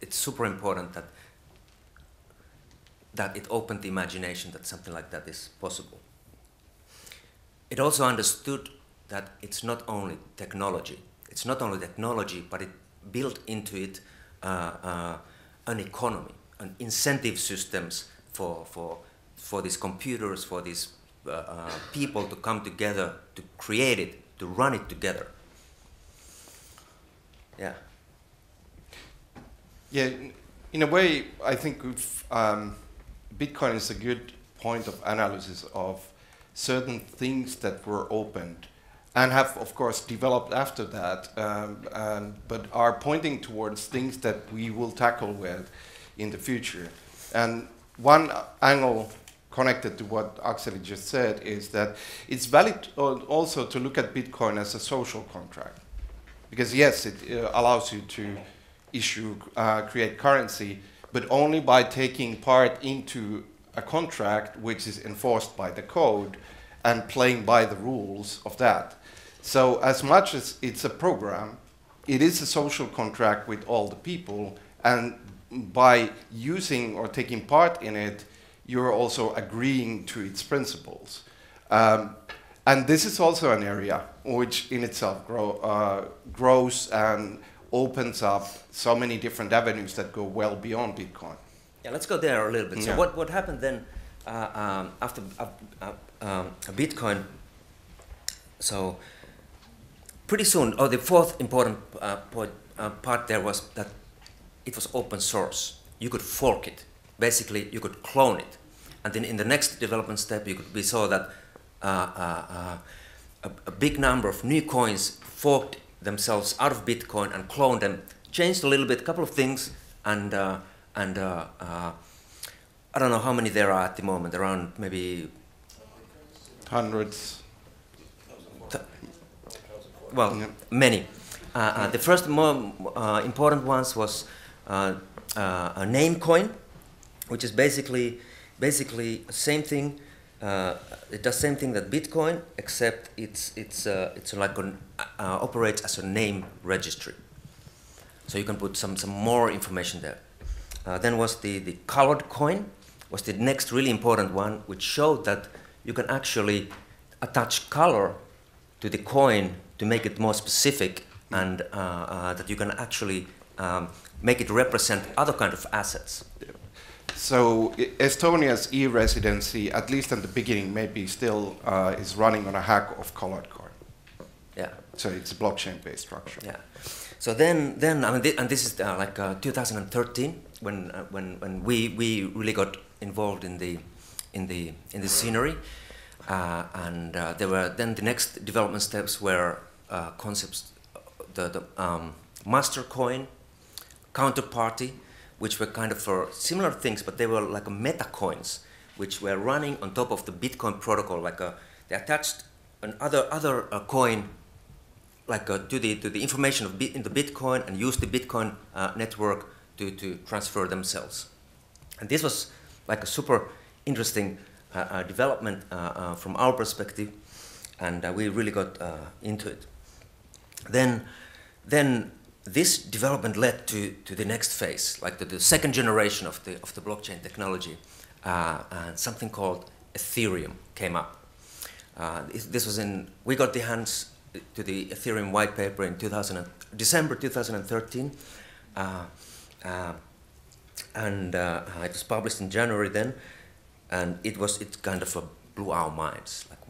it's super important that it opened the imagination that something like that is possible. It also understood that it's not only technology. It's not only technology, but it built into it an economy, an incentive systems for these computers, for these people to come together to create it, to run it together. Yeah. Yeah, in a way, I think Bitcoin is a good point of analysis of certain things that were opened and have, of course, developed after that, but are pointing towards things that we will tackle with in the future. And one angle connected to what Aleksi just said is that it's valid also to look at Bitcoin as a social contract. Because yes, it allows you to create currency, but only by taking part into a contract which is enforced by the code and playing by the rules of that. So as much as it's a program, it is a social contract with all the people, and by using or taking part in it, you're also agreeing to its principles. And this is also an area which in itself grows and opens up so many different avenues that go well beyond Bitcoin. Yeah, let's go there a little bit. So Yeah. what happened then after Bitcoin? So pretty soon, the fourth important part there was that it was open source. You could fork it. Basically, you could clone it. And then in the next development step, we saw that a big number of new coins forked themselves out of Bitcoin and cloned them, changed a little bit, a couple of things, and I don't know how many there are at the moment, around maybe hundreds. Well, yeah. Many. The first more important ones was a name coin, which is basically same thing. It does same thing that Bitcoin, except it's like operates as a name registry. So you can put some more information there. Then was the colored coin, was the next really important one, which showed that you can actually attach color to the coin to make it more specific, and that you can actually make it represent other kind of assets. So Estonia's e-residency, at least in the beginning, maybe still is running on a hack of colored coin. Yeah. So it's a blockchain-based structure. Yeah. So then I mean, and this is like 2013 when we really got involved in the scenery, and there were then the next development steps were concepts, the master coin, counterparty, which were kind of for similar things, but they were like meta coins, which were running on top of the Bitcoin protocol. Like they attached another coin, like to the information of in the Bitcoin, and used the Bitcoin network to transfer themselves. And this was like a super interesting development from our perspective, and we really got into it. Then this development led to the next phase, like the second generation of the blockchain technology, and something called Ethereum came up. This was we got the hands to the Ethereum white paper in December 2013, and it was published in January then, and it kind of blew our minds. Like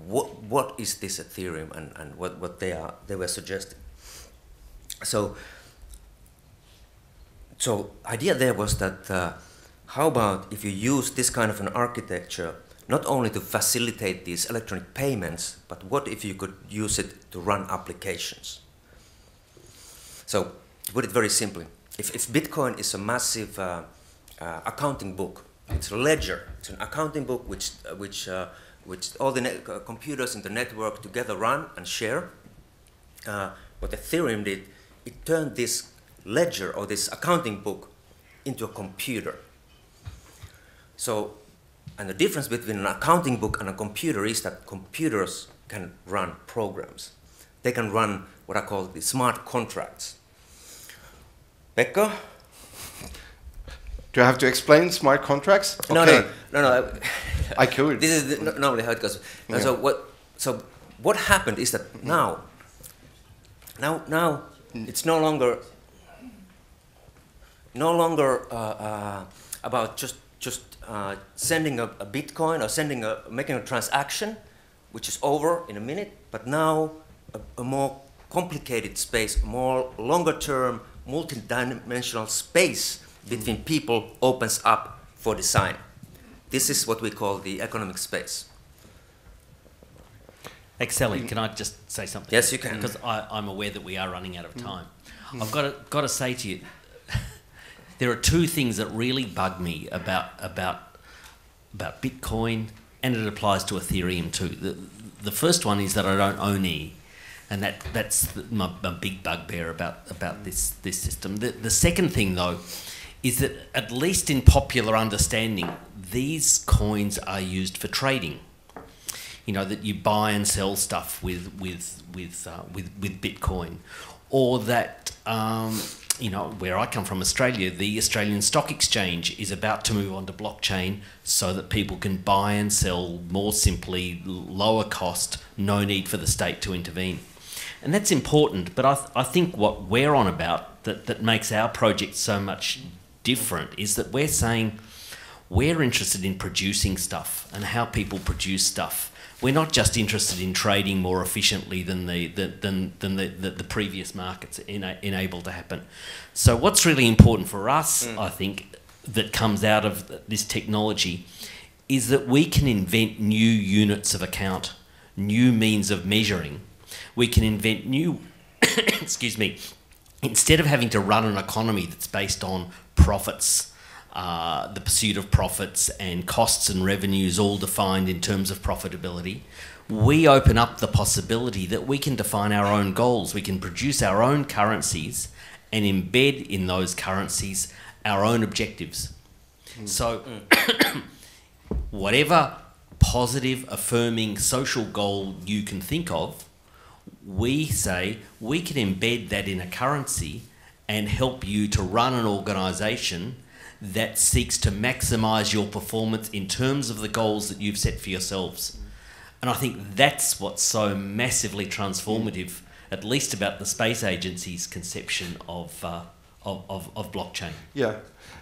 what is this Ethereum, and what they were suggesting. So idea there was that how about if you use this kind of an architecture not only to facilitate these electronic payments, but what if you could use it to run applications? So to put it very simply, if Bitcoin is a massive accounting book, it's a ledger, it's an accounting book which all the computers in the network together run and share. What Ethereum did, it turned this ledger or this accounting book into a computer. So, and the difference between an accounting book and a computer is that computers can run programs. They can run what I call the smart contracts. Pekka? Do I have to explain smart contracts? Okay. No. I could. This is normally how it goes. Yeah. So what happened is that now it's no longer about just sending a Bitcoin or making a transaction, which is over in a minute, but now a more complicated space, more longer-term, multi-dimensional space between people opens up for design. This is what we call the economic space. Aleksi, can I just say something? Yes, you can. Because I'm aware that we are running out of time. I've got to say to you, there are two things that really bug me about Bitcoin, and it applies to Ethereum too. The first one is that I don't own any, and that's my big bugbear about this system. The second thing, though, is that at least in popular understanding, these coins are used for trading. You know, that you buy and sell stuff with Bitcoin, or that you know, where I come from, Australia, the Australian Stock Exchange is about to move on to blockchain so that people can buy and sell more simply, lower cost, no need for the state to intervene. And that's important, but I think what we're on about that makes our project so much different is that we're saying we're interested in producing stuff and how people produce stuff. We're not just interested in trading more efficiently than the previous markets enable to happen. So what's really important for us, I think, that comes out of this technology is that we can invent new units of account, new means of measuring. We can invent new, excuse me, instead of having to run an economy that's based on profits, the pursuit of profits and costs and revenues all defined in terms of profitability, we open up the possibility that we can define our own goals. We can produce our own currencies and embed in those currencies our own objectives. So whatever positive, affirming social goal you can think of, we say we can embed that in a currency and help you to run an organisation that seeks to maximise your performance in terms of the goals that you've set for yourselves. And I think that's what's so massively transformative, at least about the space agency's conception of blockchain. Yeah,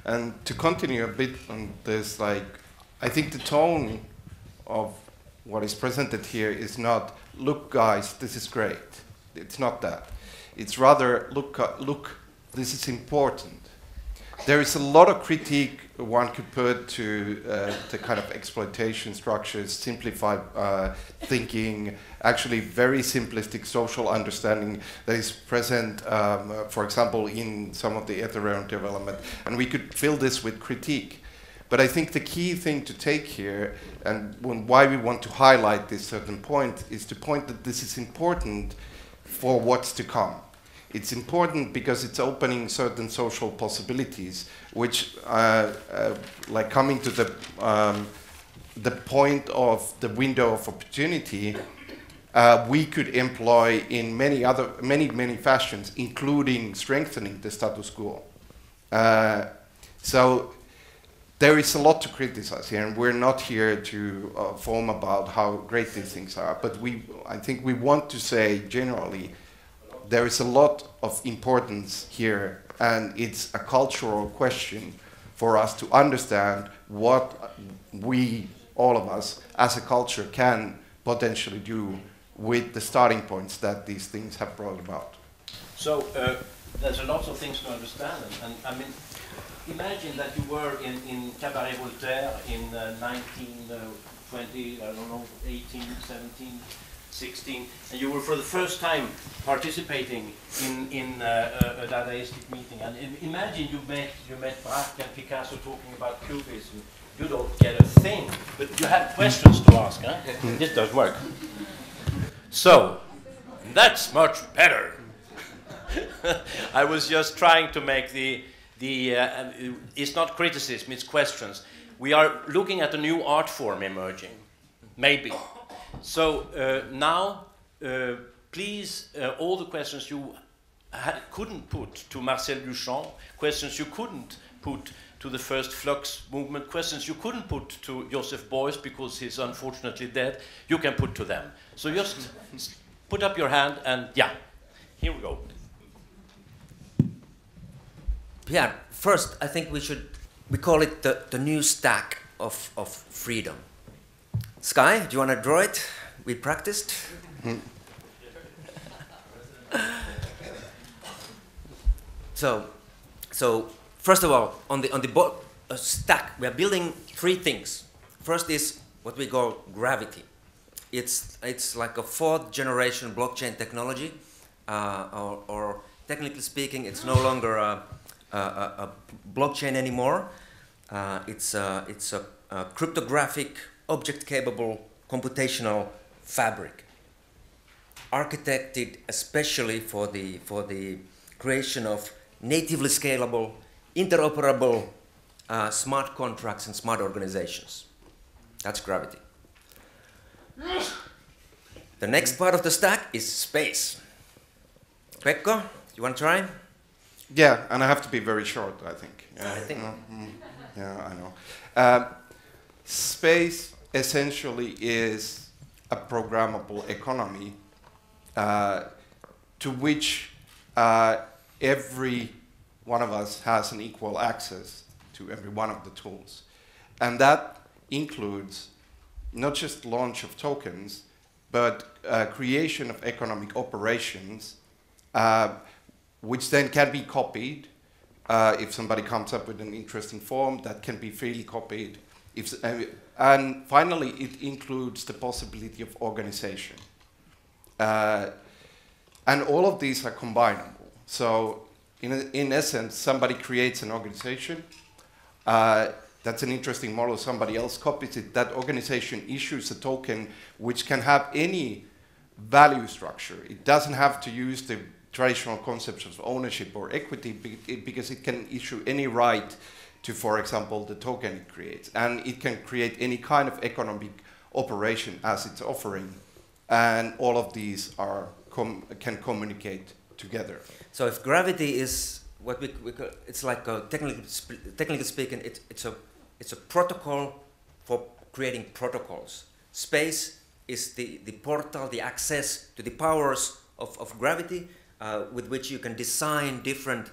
and to continue a bit on this, like, I think the tone of what is presented here is not, look guys, this is great. It's not that. It's rather, look, this is important. There is a lot of critique one could put to the kind of exploitation structures, simplified thinking, actually very simplistic social understanding that is present, for example, in some of the Ethereum development. And we could fill this with critique. But I think the key thing to take here, and why we want to highlight this certain point, is the point that this is important for what's to come. It's important because it's opening certain social possibilities, which, like coming to the point of the window of opportunity, we could employ in many fashions, including strengthening the status quo. So there is a lot to criticize here, and we're not here to foam about how great these things are. But I think we want to say generally, there is a lot of importance here, and it's a cultural question for us to understand what we, all of us, as a culture can potentially do with the starting points that these things have brought about. So there's a lot of things to understand, and I mean, imagine that you were in Cabaret Voltaire in 1920, I don't know, 18, 17, 16, and you were for the first time participating in a Dadaistic meeting. And imagine you met Braque and Picasso talking about Cubism. You don't get a thing, but you have questions to ask. Huh? This does work. So that's much better. I was just trying to make it's not criticism, it's questions. We are looking at a new art form emerging, maybe. So now, please, all the questions you couldn't put to Marcel Duchamp, questions you couldn't put to the first Flux movement, questions you couldn't put to Joseph Beuys because he's unfortunately dead, you can put to them. So just put up your hand and yeah, here we go. Yeah, first I think we call it the new stack of freedom. Sky, do you want to draw it? We practiced. So first of all, on the stack, we are building three things. First is what we call gravity. It's like a fourth generation blockchain technology, or technically speaking, it's no longer a blockchain anymore. It's a cryptographic, object-capable computational fabric, architected especially for the creation of natively scalable, interoperable smart contracts and smart organizations. That's gravity. The next part of the stack is space. Pekka, you want to try? Yeah, and I have to be very short, I think. I think. Yeah, I know. Space essentially is a programmable economy to which every one of us has an equal access to every one of the tools. And that includes not just launch of tokens, but creation of economic operations, which then can be copied. If somebody comes up with an interesting form, that can be freely copied. And finally, it includes the possibility of organization. And all of these are combinable. So in essence, somebody creates an organization. That's an interesting model. Somebody else copies it. That organization issues a token which can have any value structure. It doesn't have to use the traditional concepts of ownership or equity because it can issue any right to, for example, the token it creates. And it can create any kind of economic operation as it's offering. And all of these are can communicate together. So if gravity is what we call, it's like technically speaking, it's a protocol for creating protocols. Space is the portal, the access to the powers of gravity with which you can design different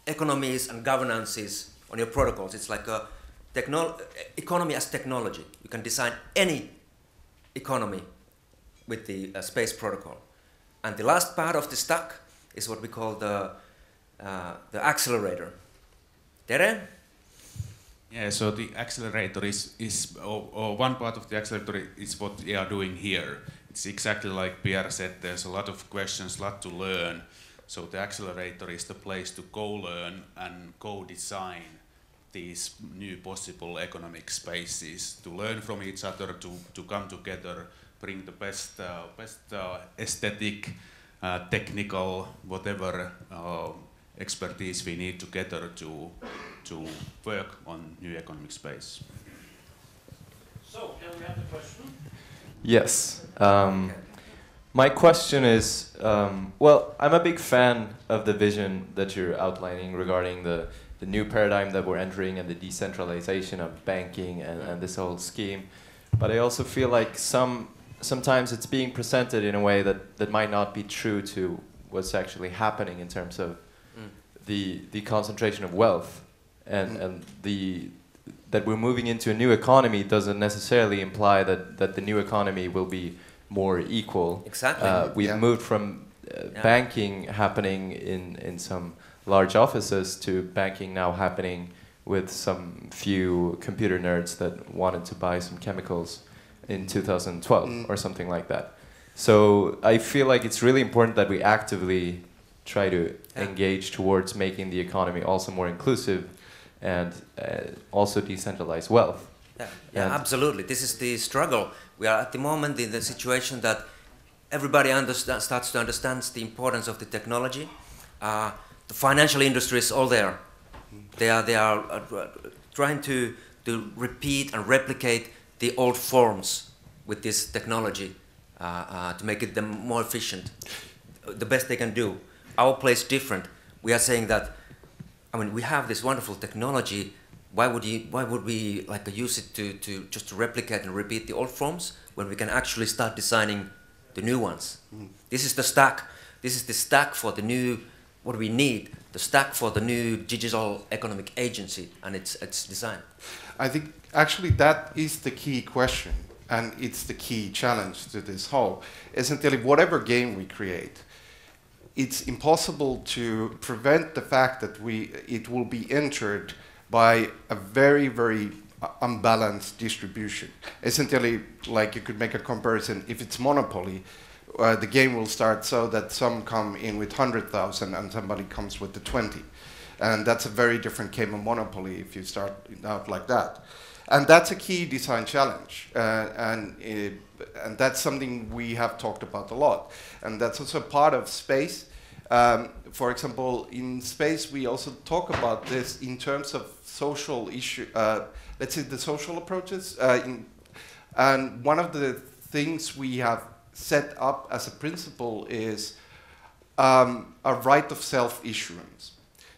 economies and governances on your protocols. It's like a economy as technology. You can design any economy with the space protocol. And the last part of the stack is what we call the accelerator. Tere? Yeah, so the accelerator is one part of the accelerator is what we are doing here. It's exactly like Pierre said, there's a lot of questions, a lot to learn. So the accelerator is the place to co-learn and co-design these new possible economic spaces, to learn from each other, to come together, bring the best aesthetic, technical, whatever expertise we need together to work on new economic space. So, can we have the question? Yes. My question is, well, I'm a big fan of the vision that you're outlining regarding the new paradigm that we're entering and the decentralization of banking and this whole scheme. But I also feel like sometimes it's being presented in a way that might not be true to what's actually happening in terms of the concentration of wealth and that we're moving into a new economy doesn't necessarily imply that the new economy will be more equal. Exactly. We've moved from banking happening in some large offices to banking now happening with some few computer nerds that wanted to buy some chemicals in 2012 or something like that. So I feel like it's really important that we actively try to engage towards making the economy also more inclusive and also decentralize wealth. Yeah, absolutely. This is the struggle. We are at the moment in the situation that everybody starts to understand the importance of the technology. The financial industry is all there. They are trying to repeat and replicate the old forms with this technology to make it them more efficient. The best they can do. Our place is different. We are saying that, I mean, we have this wonderful technology. Why would we like use it to just to replicate and repeat the old forms when we can actually start designing the new ones? This is the stack. This is the stack for the new, what we need, the stack for the new digital economic agency and its design. I think actually that is the key question, and it's the key challenge to this whole. Essentially, whatever game we create, it's impossible to prevent the fact that it will be entered by a very, very unbalanced distribution. Essentially, like you could make a comparison, if it's monopoly, the game will start so that some come in with 100,000 and somebody comes with the 20. And that's a very different game of monopoly if you start out like that. And that's a key design challenge. And that's something we have talked about a lot. And that's also part of space. For example, in space, we also talk about this in terms of social issue, let's say the social approaches. And one of the things we have set up as a principle is a right of self-issuance.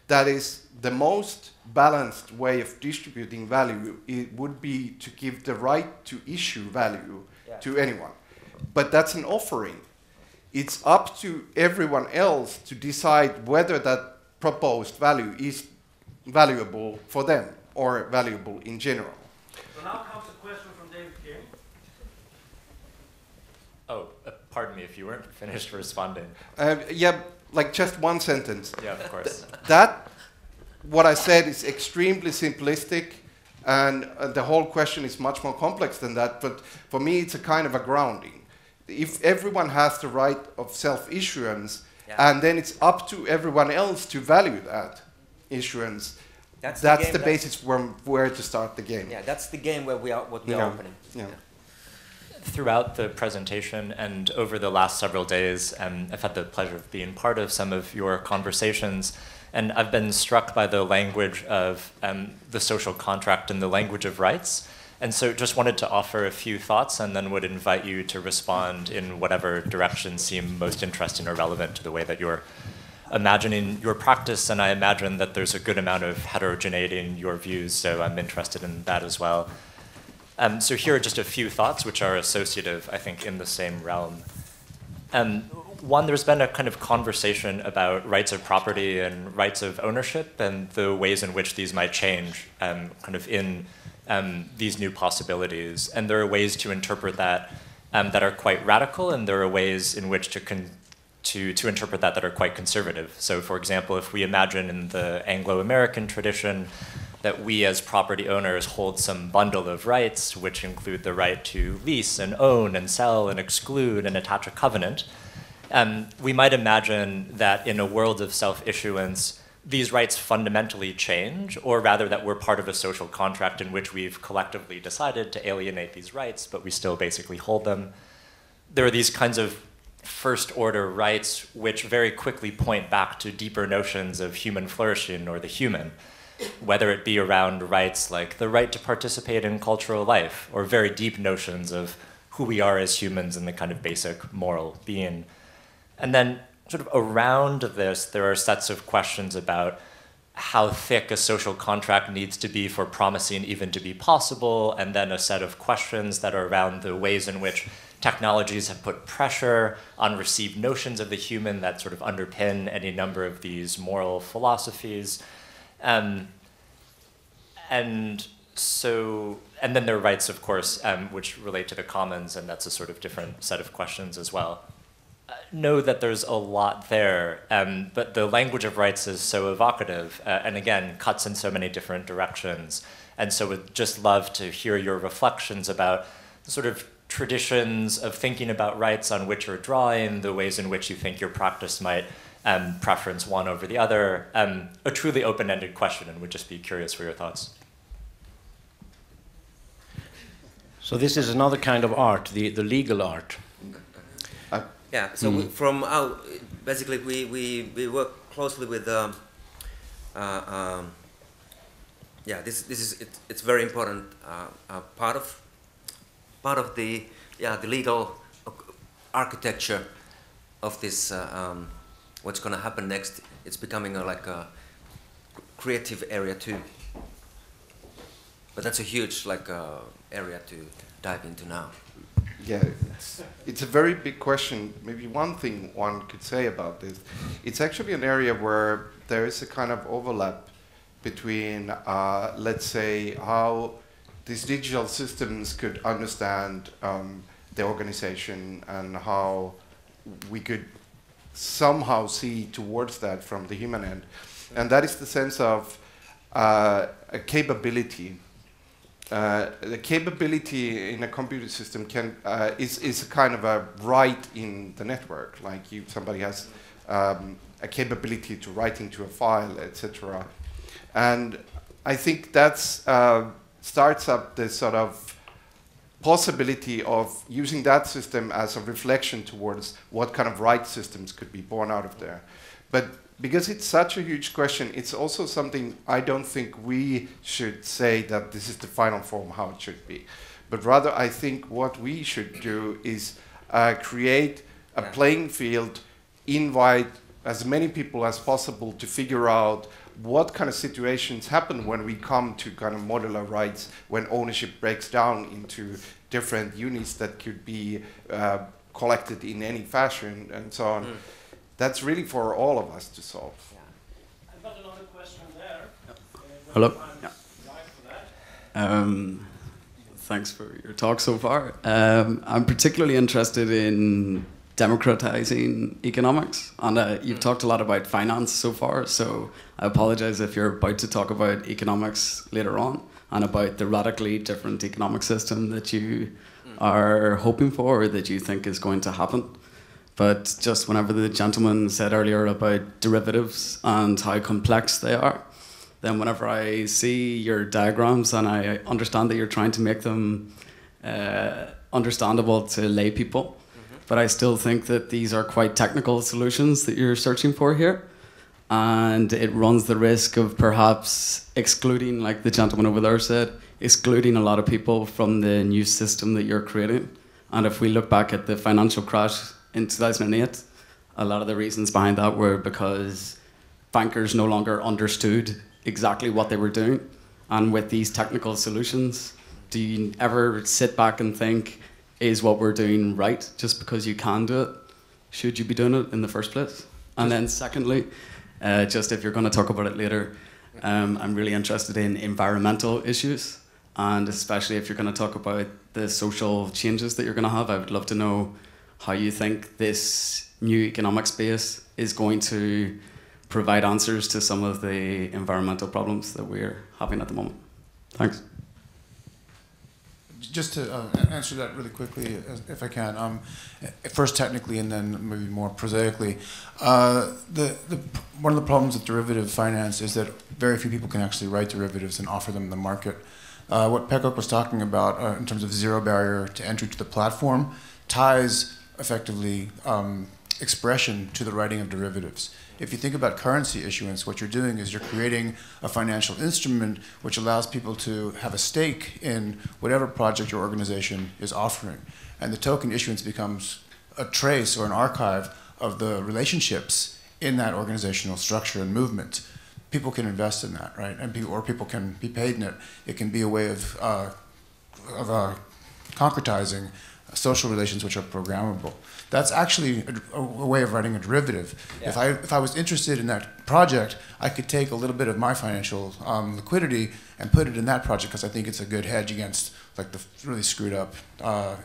That is the most balanced way of distributing value. It would be to give the right to issue value to anyone. But that's an offering. It's up to everyone else to decide whether that proposed value is valuable for them or valuable in general. So now comes a question from David King. Oh, pardon me if you weren't finished responding. Yeah, like just one sentence. Yeah, of course. What I said is extremely simplistic, and the whole question is much more complex than that, but for me it's a kind of a grounding. If everyone has the right of self-issuance, and then it's up to everyone else to value that issuance, that's the basis from where to start the game. Yeah, that's the game where we are opening. Yeah. Throughout the presentation and over the last several days, I've had the pleasure of being part of some of your conversations, and I've been struck by the language of the social contract and the language of rights. And so just wanted to offer a few thoughts and then would invite you to respond in whatever direction seem most interesting or relevant to the way that you're imagining your practice. And I imagine that there's a good amount of heterogeneity in your views, so I'm interested in that as well. So here are just a few thoughts which are associative, I think, in the same realm. One, there's been a kind of conversation about rights of property and rights of ownership and the ways in which these might change kind of in these new possibilities. And there are ways to interpret that that are quite radical, and there are ways in which to interpret that are quite conservative. So for example, if we imagine in the Anglo-American tradition that we as property owners hold some bundle of rights, which include the right to lease and own and sell and exclude and attach a covenant, we might imagine that in a world of self-issuance, these rights fundamentally change, or rather that we're part of a social contract in which we've collectively decided to alienate these rights, but we still basically hold them. There are these kinds of first-order rights which very quickly point back to deeper notions of human flourishing or the human, whether it be around rights like the right to participate in cultural life, or very deep notions of who we are as humans and the kind of basic moral being. And then sort of around this, there are sets of questions about how thick a social contract needs to be for promising even to be possible, and then a set of questions that are around the ways in which technologies have put pressure on received notions of the human that sort of underpin any number of these moral philosophies. And then there are rights, of course, which relate to the commons, and that's a sort of different set of questions as well. Know that there's a lot there, but the language of rights is so evocative, and again, cuts in so many different directions. And so would just love to hear your reflections about the sort of traditions of thinking about rights on which you're drawing, the ways in which you think your practice might preference one over the other. A truly open-ended question, and would just be curious for your thoughts. So this is another kind of art, the legal art. Yeah, so basically we work closely with it's very important part of the legal architecture of this what's going to happen next. It's becoming like a creative area too, but that's a huge area to dive into now. Yeah, it's a very big question. Maybe one thing one could say about this, it's actually an area where there is a kind of overlap between, let's say, how these digital systems could understand the organization and how we could somehow see towards that from the human end. And that is the sense of a capability the capability in a computer system is a kind of a right in the network. Like somebody has a capability to write into a file, etc. And I think that's starts up this sort of possibility of using that system as a reflection towards what kind of right systems could be born out of there. But because it's such a huge question, it's also something I don't think we should say that this is the final form how it should be. But rather I think what we should do is create a playing field, invite as many people as possible to figure out what kind of situations happen when we come to kind of modular rights, when ownership breaks down into different units that could be collected in any fashion and so on. That's really for all of us to solve. I've got another question there. Hello. Thanks for your talk so far. I'm particularly interested in democratizing economics, and you've talked a lot about finance so far, so I apologize if you're about to talk about economics later on and about the radically different economic system that you are hoping for or that you think is going to happen. But just whenever the gentleman said earlier about derivatives and how complex they are, then whenever I see your diagrams and I understand that you're trying to make them understandable to lay people, but I still think that these are quite technical solutions that you're searching for here. And it runs the risk of perhaps excluding, like the gentleman over there said, excluding a lot of people from the new system that you're creating. And if we look back at the financial crash in 2008, a lot of the reasons behind that were because bankers no longer understood exactly what they were doing. And with these technical solutions, do you ever sit back and think, is what we're doing right just because you can do it? Should you be doing it in the first place? And then secondly, just if you're going to talk about it later, I'm really interested in environmental issues, and especially if you're going to talk about the social changes that you're going to have, I would love to know how you think this new economic space is going to provide answers to some of the environmental problems that we're having at the moment. Thanks. Just to answer that really quickly, if I can, first technically and then maybe more prosaically, one of the problems with derivative finance is that very few people can actually write derivatives and offer them in the market. What Pekka was talking about in terms of zero barrier to entry to the platform ties effectively expression to the writing of derivatives. If you think about currency issuance, what you're doing is you're creating a financial instrument which allows people to have a stake in whatever project your organization is offering. And the token issuance becomes a trace or an archive of the relationships in that organizational structure and movement. People can invest in that, right? And people can be paid in it. It can be a way of concretizing social relations which are programmable. That's actually a way of writing a derivative. Yeah. If I was interested in that project, I could take a little bit of my financial liquidity and put it in that project because I think it's a good hedge against like the really screwed up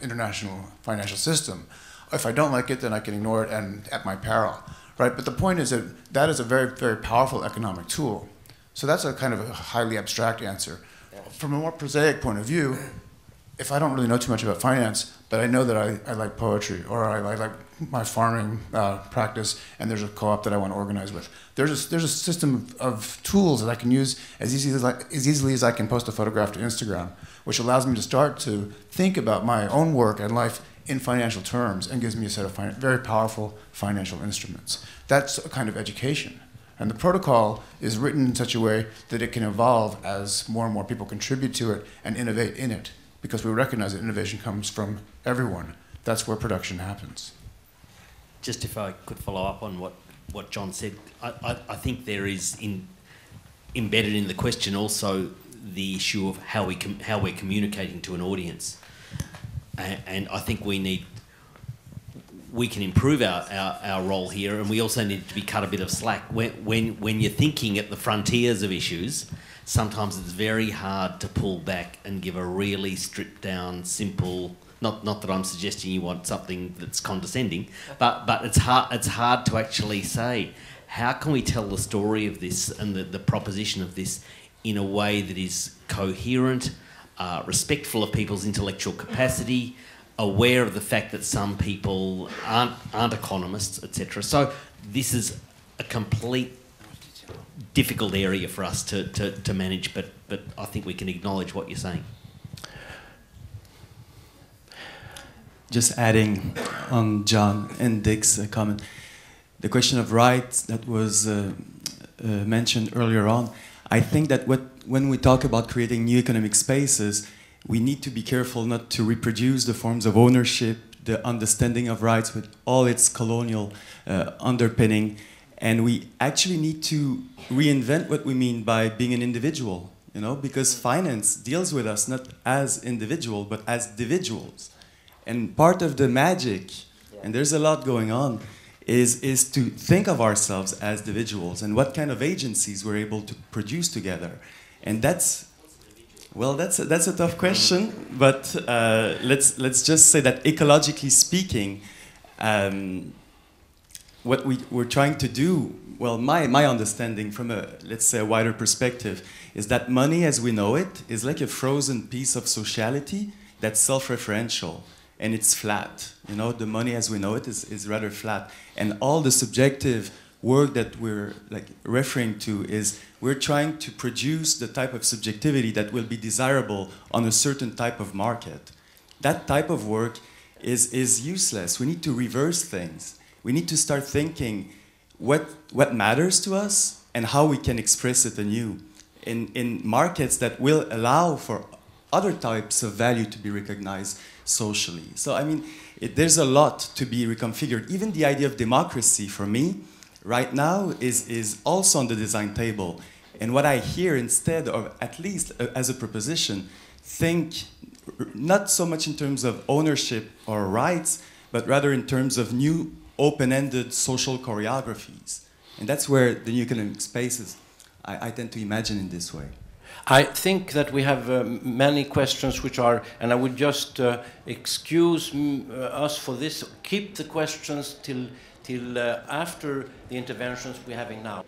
international financial system. If I don't like it, then I can ignore it and at my peril, right? But the point is that that is a very, very powerful economic tool. So that's a kind of a highly abstract answer. Yeah. From a more prosaic point of view, if I don't really know too much about finance, but I know that I like poetry or I like my farming practice and there's a co-op that I want to organize with, there's a system of tools that I can use as easily as I can post a photograph to Instagram, which allows me to start to think about my own work and life in financial terms and gives me a set of very powerful financial instruments. That's a kind of education. And the protocol is written in such a way that it can evolve as more and more people contribute to it and innovate in it. Because we recognize that innovation comes from everyone. That's where production happens. Just if I could follow up on what John said, I think there is embedded in the question also the issue of how we're communicating to an audience, and I think we can improve our role here, and we also need to be cut a bit of slack when you're thinking at the frontiers of issues. Sometimes it's very hard to pull back and give a really stripped down, simple. Not that I'm suggesting you want something that's condescending, but it's hard to actually say, how can we tell the story of this and the proposition of this in a way that is coherent, respectful of people's intellectual capacity, aware of the fact that some people aren't economists, etc. So this is a complete difficult area for us to manage, but I think we can acknowledge what you're saying. Just adding on John and Dick's comment, the question of rights that was mentioned earlier on, I think that when we talk about creating new economic spaces, we need to be careful not to reproduce the forms of ownership, the understanding of rights with all its colonial underpinning, and we actually need to reinvent what we mean by being an individual, you know, because finance deals with us not as individual but as individuals. And part of the magic, and there's a lot going on, is to think of ourselves as individuals and what kind of agencies we're able to produce together. And that's a tough question, but let's just say that ecologically speaking, what we're trying to do, well, my understanding from a, let's say, a wider perspective, is that money as we know it is like a frozen piece of sociality that's self-referential. And it's flat, you know, the money as we know it is rather flat. And all the subjective work that we're like referring to is we're trying to produce the type of subjectivity that will be desirable on a certain type of market. That type of work is useless. We need to reverse things. We need to start thinking what matters to us and how we can express it anew in markets that will allow for other types of value to be recognized socially. So, I mean, there's a lot to be reconfigured. Even the idea of democracy, for me, right now, is also on the design table. And what I hear instead, or at least as a proposition, think not so much in terms of ownership or rights, but rather in terms of new open-ended social choreographies. And that's where the new economic spaces, I tend to imagine in this way. I think that we have many questions which are, and I would just excuse us for this, keep the questions till after the interventions we're having now.